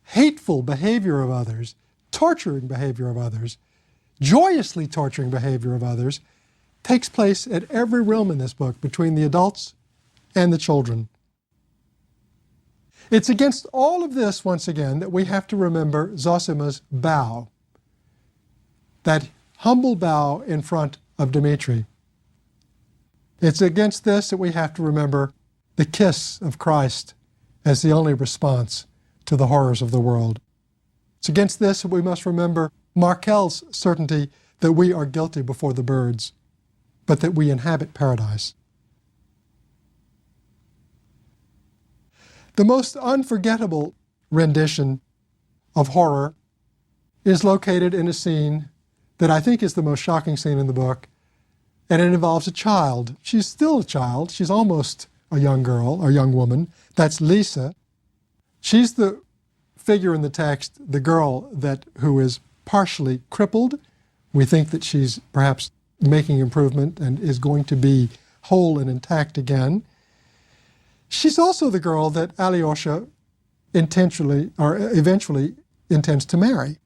Speaker 9: hateful behavior of others, torturing behavior of others, joyously torturing behavior of others, takes place at every realm in this book between the adults and the children. It's against all of this, once again, that we have to remember Zosima's bow, that humble bow in front of Dmitri. It's against this that we have to remember the kiss of Christ as the only response to the horrors of the world. It's against this that we must remember Markel's certainty that we are guilty before the birds, but that we inhabit paradise. The most unforgettable rendition of horror is located in a scene that I think is the most shocking scene in the book, and it involves a child. She's still a child. She's almost a young girl or young woman. That's Lisa. She's the figure in the text, the girl who is partially crippled. We think that she's perhaps making improvement and is going to be whole and intact again. She's also the girl that Alyosha eventually intends to marry.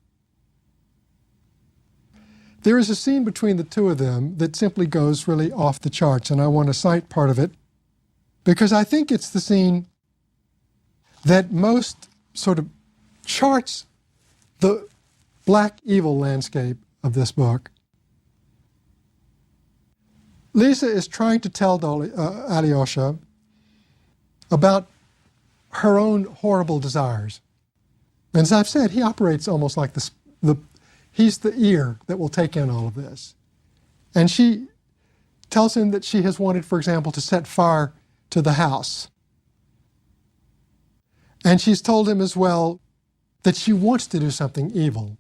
Speaker 9: There is a scene between the two of them that simply goes really off the charts, and I want to cite part of it because I think it's the scene that most sort of charts the black evil landscape of this book. Lisa is trying to tell Alyosha about her own horrible desires. And as I've said, he operates almost like he's the ear that will take in all of this. And she tells him that she has wanted, for example, to set fire to the house. And she's told him as well that she wants to do something evil.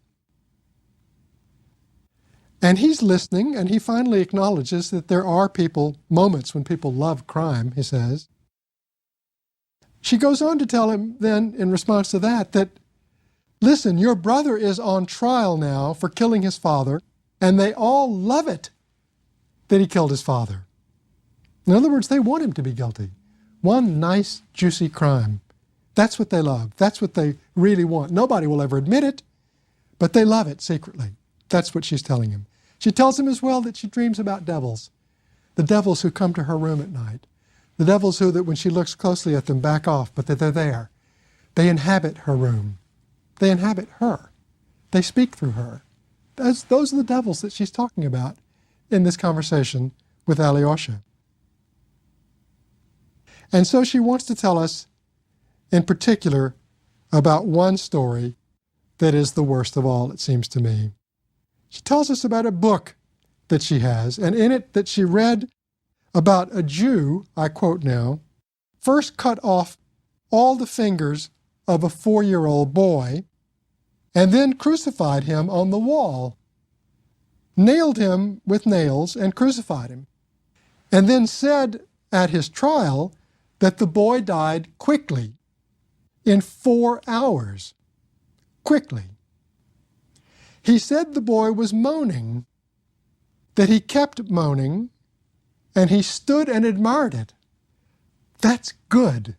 Speaker 9: And he's listening, and he finally acknowledges that there are moments when people love crime, he says. She goes on to tell him then, in response to that, listen, your brother is on trial now for killing his father, and they all love it that he killed his father. In other words, they want him to be guilty. One nice, juicy crime. That's what they love. That's what they really want. Nobody will ever admit it, but they love it secretly. That's what she's telling him. She tells him as well that she dreams about devils, the devils who come to her room at night, the devils who, that when she looks closely at them, back off, but that they're there. They inhabit her room. They inhabit her. They speak through her. Those are the devils that she's talking about in this conversation with Alyosha. And so she wants to tell us, in particular, about one story that is the worst of all, it seems to me. She tells us about a book that she has, and in it that she read about a Jew, I quote now, first cut off all the fingers of a 4-year-old boy and then crucified him on the wall, nailed him with nails and crucified him, and then said at his trial that the boy died quickly, in 4 hours, quickly. He said the boy was moaning, that he kept moaning, and he stood and admired it. That's good.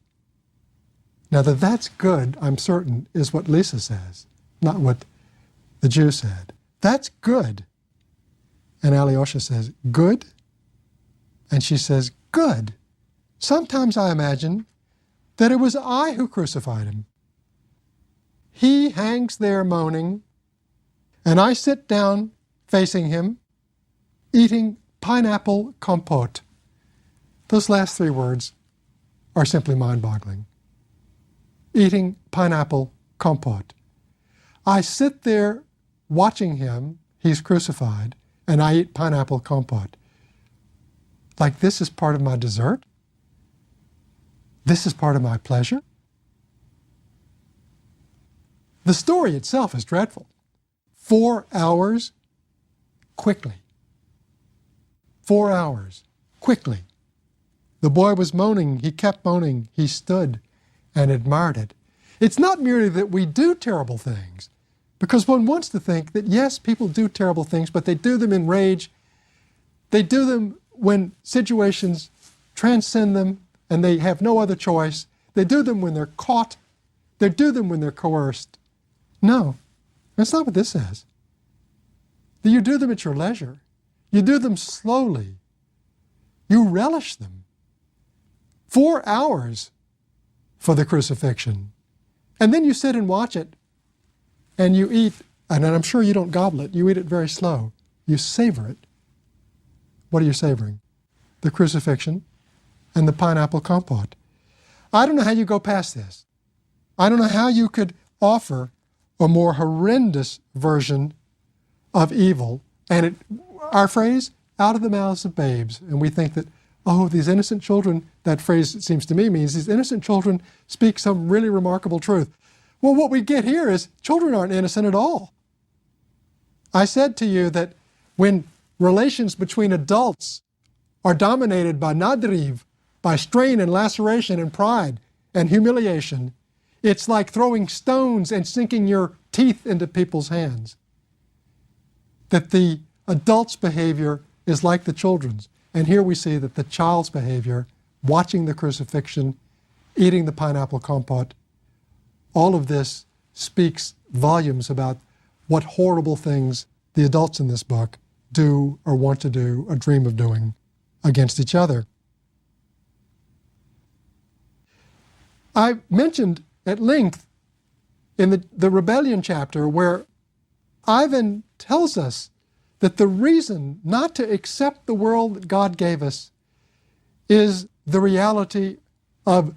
Speaker 9: Now, that's good, I'm certain, is what Lisa says, not what the Jew said. That's good. And Alyosha says, good? And she says, good. Sometimes I imagine that it was I who crucified him. He hangs there moaning, and I sit down facing him, eating pineapple compote. Those last 3 words are simply mind-boggling. Eating pineapple compote. I sit there watching him, he's crucified, and I eat pineapple compote. Like this is part of my dessert? This is part of my pleasure? The story itself is dreadful. 4 hours, quickly. 4 hours, quickly. The boy was moaning, he kept moaning, he stood and admired it. It's not merely that we do terrible things, because one wants to think that yes, people do terrible things, but they do them in rage. They do them when situations transcend them and they have no other choice. They do them when they're caught. They do them when they're coerced. No, that's not what this says. You do them at your leisure. You do them slowly. You relish them. 4 hours for the crucifixion. And then you sit and watch it, and you eat, and I'm sure you don't gobble it, you eat it very slow. You savor it. What are you savoring? The crucifixion and the pineapple compote. I don't know how you go past this. I don't know how you could offer a more horrendous version of evil, and our phrase, out of the mouths of babes, and we think that, oh, these innocent children, that phrase, it seems to me, means these innocent children speak some really remarkable truth. Well, what we get here is children aren't innocent at all. I said to you that when relations between adults are dominated by nadriv, by strain and laceration and pride and humiliation, it's like throwing stones and sinking your teeth into people's hands. That the adult's behavior is like the children's. And here we see that the child's behavior, watching the crucifixion, eating the pineapple compote, all of this speaks volumes about what horrible things the adults in this book do or want to do or dream of doing against each other. I mentioned at length in the rebellion chapter where Ivan tells us that the reason not to accept the world that God gave us is the reality of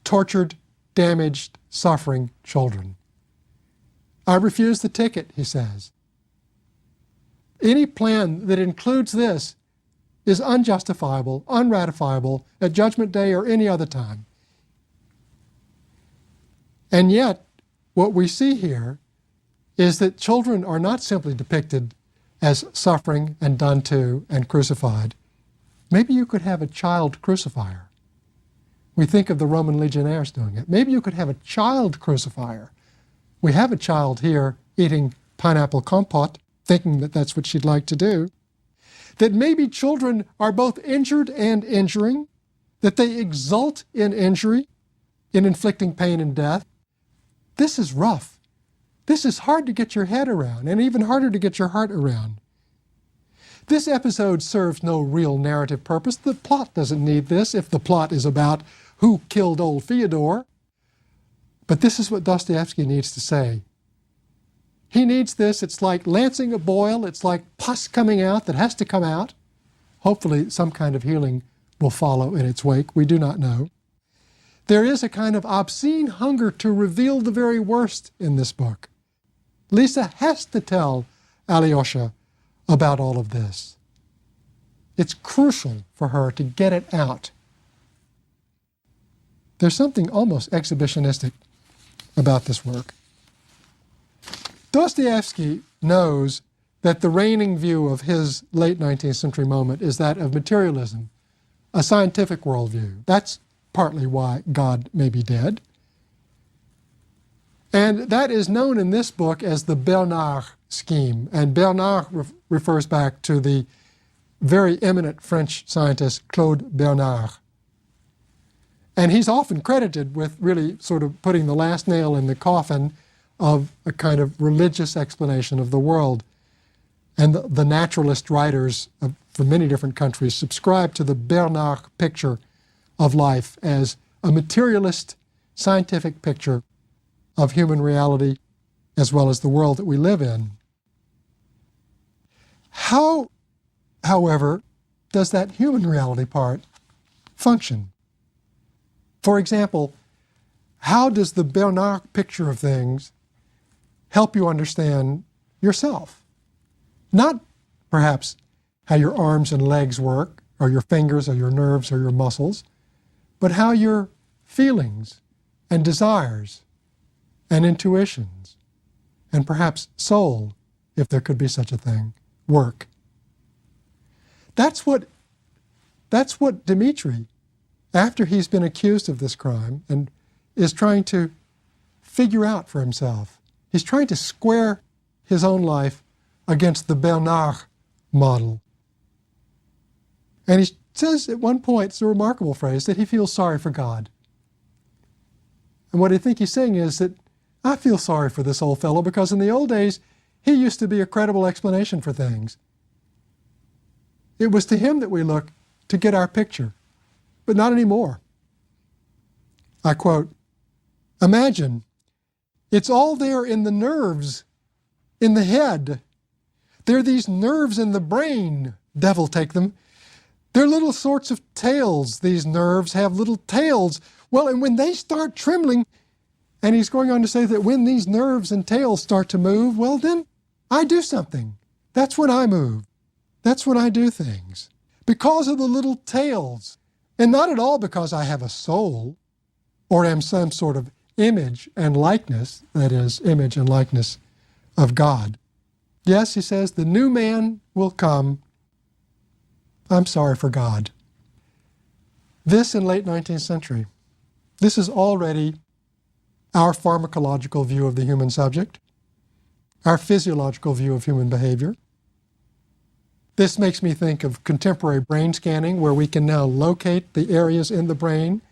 Speaker 9: tortured, damaged, suffering children. I refuse the ticket, he says. Any plan that includes this is unjustifiable, unratifiable at Judgment Day or any other time. And yet, what we see here is that children are not simply depicted as suffering and done to and crucified. Maybe you could have a child crucifier. We think of the Roman legionnaires doing it. Maybe you could have a child crucifier. We have a child here eating pineapple compote, thinking that that's what she'd like to do. That maybe children are both injured and injuring, that they exult in injury, in inflicting pain and death. This is rough. This is hard to get your head around, and even harder to get your heart around. This episode serves no real narrative purpose. The plot doesn't need this if the plot is about who killed old Fyodor. But this is what Dostoevsky needs to say. He needs this. It's like lancing a boil. It's like pus coming out that has to come out. Hopefully some kind of healing will follow in its wake. We do not know. There is a kind of obscene hunger to reveal the very worst in this book. Lisa has to tell Alyosha about all of this. It's crucial for her to get it out. There's something almost exhibitionistic about this work. Dostoevsky knows that the reigning view of his late 19th century moment is that of materialism, a scientific worldview. That's partly why God may be dead. And that is known in this book as the Bernard scheme. And Bernard refers back to the very eminent French scientist Claude Bernard. And he's often credited with really sort of putting the last nail in the coffin of a kind of religious explanation of the world. And the naturalist writers from many different countries subscribe to the Bernard picture of life as a materialist scientific picture of human reality as well as the world that we live in. How, however, does that human reality part function? For example, how does the Bernard picture of things help you understand yourself? Not perhaps how your arms and legs work, or your fingers, or your nerves, or your muscles, but how your feelings and desires and intuitions, and perhaps soul, if there could be such a thing, work. That's what Dmitri, after he's been accused of this crime and is trying to figure out for himself. He's trying to square his own life against the Bernard model. And he says at one point, it's a remarkable phrase, that he feels sorry for God. And what I think he's saying is that I feel sorry for this old fellow because in the old days, he used to be a credible explanation for things. It was to him that we look to get our picture, but not anymore. I quote, "Imagine, it's all there in the nerves, in the head. There are these nerves in the brain, devil take them. They're little sorts of tails. These nerves have little tails. Well, and when they start trembling," and he's going on to say that when these nerves and tails start to move, well, then I do something. That's when I move. That's when I do things. Because of the little tails. And not at all because I have a soul or am some sort of image and likeness, that is, image and likeness of God. Yes, he says, the new man will come. I'm sorry for God. This in late 19th century. This is already our pharmacological view of the human subject, our physiological view of human behavior. This makes me think of contemporary brain scanning, where we can now locate the areas in the brain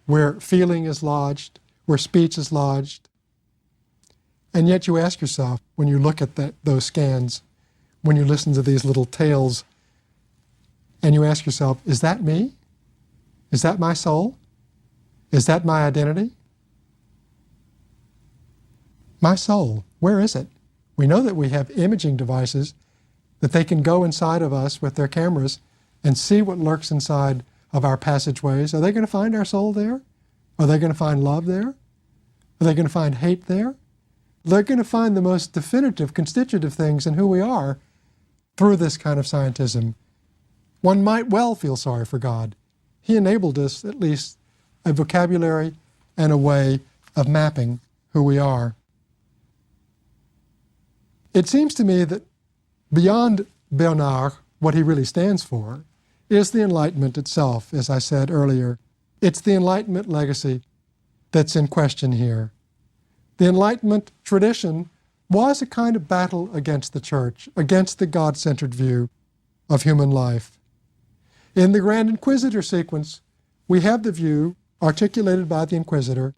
Speaker 9: where feeling is lodged, where speech is lodged. And yet you ask yourself, when you look at those scans, when you listen to these little tales, and you ask yourself, is that me? Is that my soul? Is that my identity? My soul, where is it? We know that we have imaging devices that they can go inside of us with their cameras and see what lurks inside of our passageways. Are they going to find our soul there? Are they going to find love there? Are they going to find hate there? They're going to find the most definitive, constitutive things in who we are through this kind of scientism. One might well feel sorry for God. He enabled us, at least, a vocabulary and a way of mapping who we are. It seems to me that beyond Bernard, what he really stands for is the Enlightenment itself, as I said earlier. It's the Enlightenment legacy that's in question here. The Enlightenment tradition was a kind of battle against the church, against the God-centered view of human life. In the Grand Inquisitor sequence, we have the view, articulated by the Inquisitor,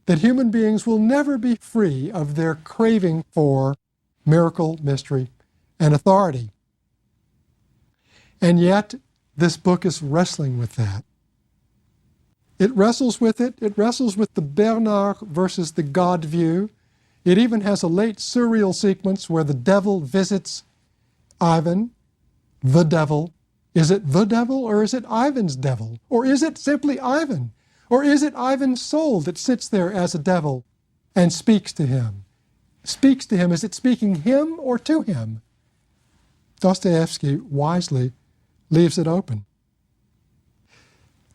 Speaker 9: that human beings will never be free of their craving for miracle, mystery, and authority. And yet, this book is wrestling with that. It wrestles with it. It wrestles with the Bernard versus the God view. It even has a late surreal sequence where the devil visits Ivan, the devil. Is it the devil, or is it Ivan's devil? Or is it simply Ivan? Or is it Ivan's soul that sits there as a devil and speaks to him? Speaks to him. Is it speaking him or to him? Dostoevsky wisely leaves it open.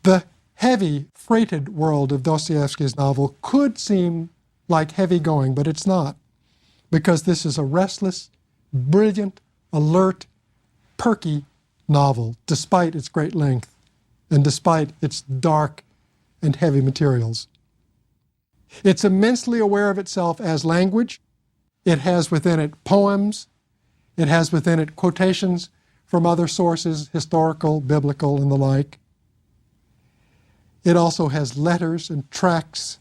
Speaker 9: The heavy, freighted world of Dostoevsky's novel could seem like heavy going, but it's not. because this is a restless, brilliant, alert, perky novel, despite its great length and despite its dark and heavy materials. It's immensely aware of itself as language. It has within it poems. It has within it quotations from other sources, historical, biblical, and the like. It also has letters and tracts.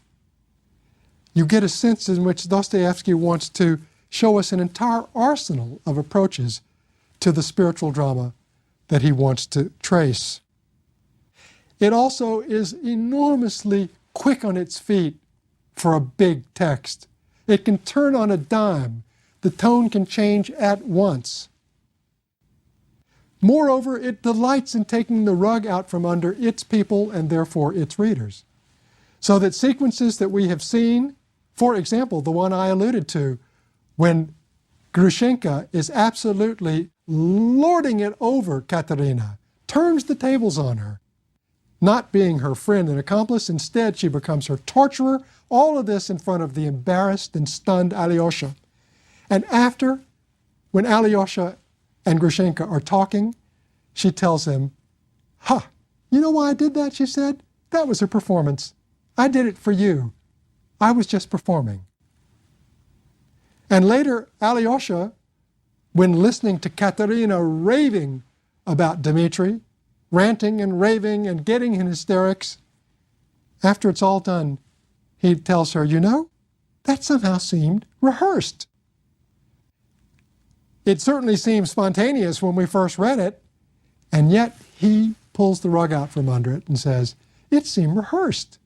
Speaker 9: You get a sense in which Dostoevsky wants to show us an entire arsenal of approaches to the spiritual drama that he wants to trace. It also is enormously quick on its feet for a big text. It can turn on a dime. The tone can change at once. Moreover, it delights in taking the rug out from under its people and therefore its readers. So that sequences that we have seen, for example, the one I alluded to, when Grushenka is absolutely lording it over Katerina, turns the tables on her, not being her friend and accomplice, instead she becomes her torturer, all of this in front of the embarrassed and stunned Alyosha. And after, when Alyosha and Grushenka are talking, she tells him, "Ha, you know why I did that," she said? "That was a performance. I did it for you. I was just performing." And later, Alyosha, when listening to Katerina raving about Dmitri, ranting and raving and getting in hysterics, after it's all done, he tells her, "You know, that somehow seemed rehearsed." It certainly seemed spontaneous when we first read it, and yet he pulls the rug out from under it and says, "It seemed rehearsed.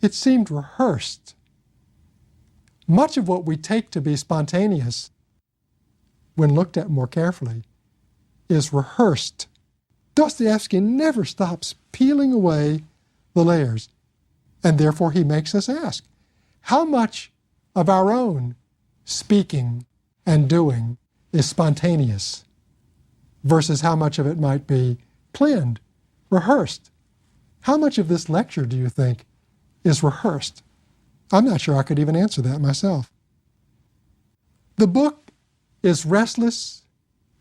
Speaker 9: It seemed rehearsed." Much of what we take to be spontaneous, when looked at more carefully, is rehearsed. Dostoevsky never stops peeling away the layers, and therefore he makes us ask, how much of our own speaking and doing is spontaneous versus how much of it might be planned, rehearsed? How much of this lecture do you think is rehearsed? I'm not sure I could even answer that myself. The book is restless.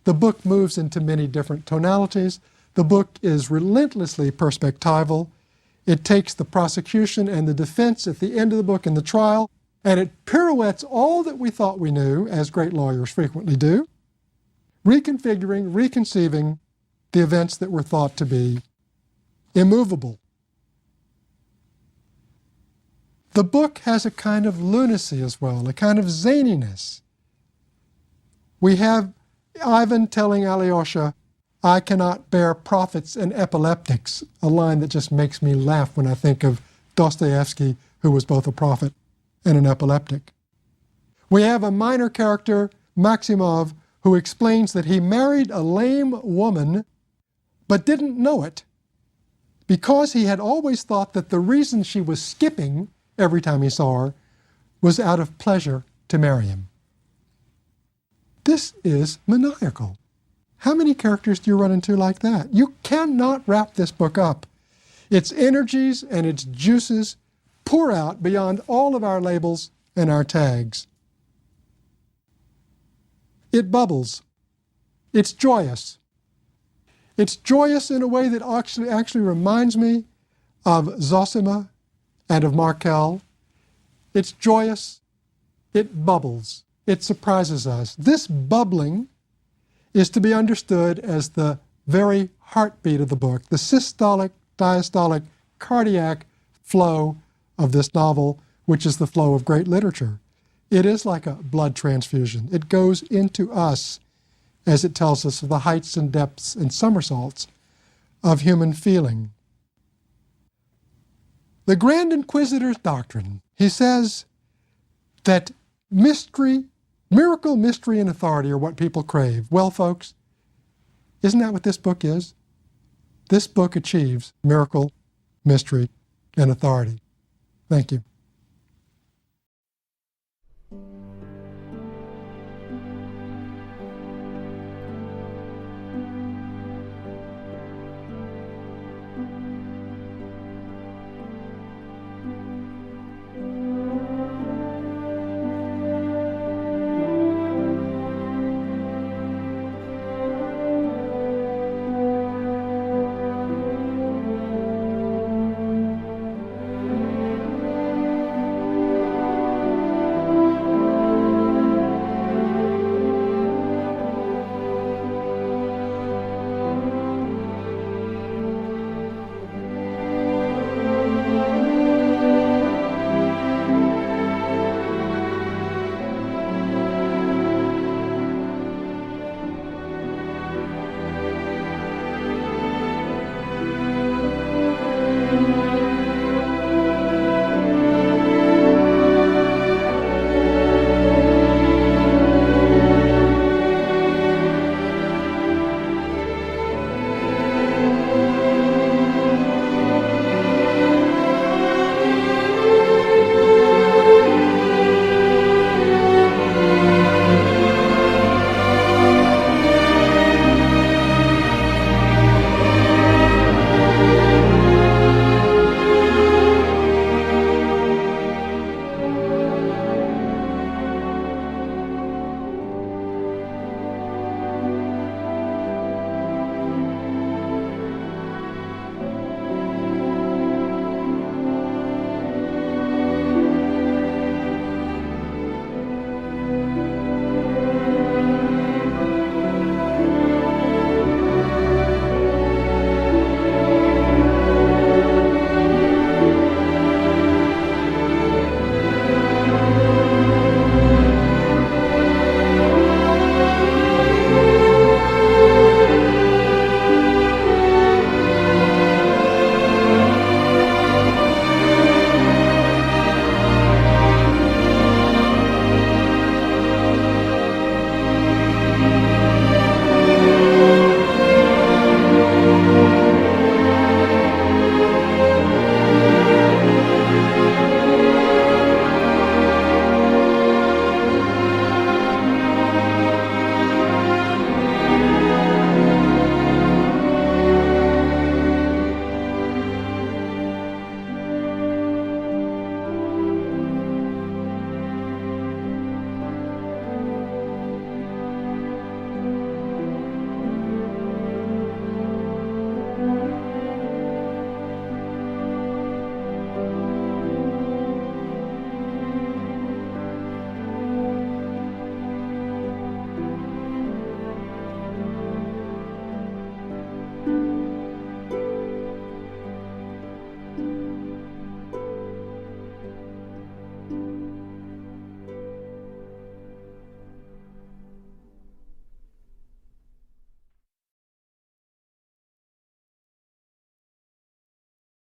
Speaker 9: The book moves into many different tonalities. The book is relentlessly perspectival. It takes the prosecution and the defense at the end of the book in the trial, and it pirouettes all that we thought we knew, as great lawyers frequently do, reconfiguring, reconceiving the events that were thought to be immovable. The book has a kind of lunacy as well, a kind of zaniness. We have Ivan telling Alyosha, "I cannot bear prophets and epileptics," a line that just makes me laugh when I think of Dostoevsky, who was both a prophet and an epileptic. We have a minor character, Maximov, who explains that he married a lame woman but didn't know it because he had always thought that the reason she was skipping every time he saw her was out of pleasure to marry him. This is maniacal. How many characters do you run into like that? You cannot wrap this book up. Its energies and its juices pour out beyond all of our labels and our tags. It bubbles. It's joyous. It's joyous in a way that actually reminds me of Zosima and of Markel. It's joyous. It bubbles. It surprises us. This bubbling is to be understood as the very heartbeat of the book, the systolic, diastolic, cardiac flow of this novel, which is the flow of great literature. It is like a blood transfusion. It goes into us as it tells us of the heights and depths and somersaults of human feeling. The Grand Inquisitor's doctrine, he says that miracle, mystery, and authority are what people crave. Well, folks, isn't that what this book is? This book achieves miracle, mystery, and authority. Thank you.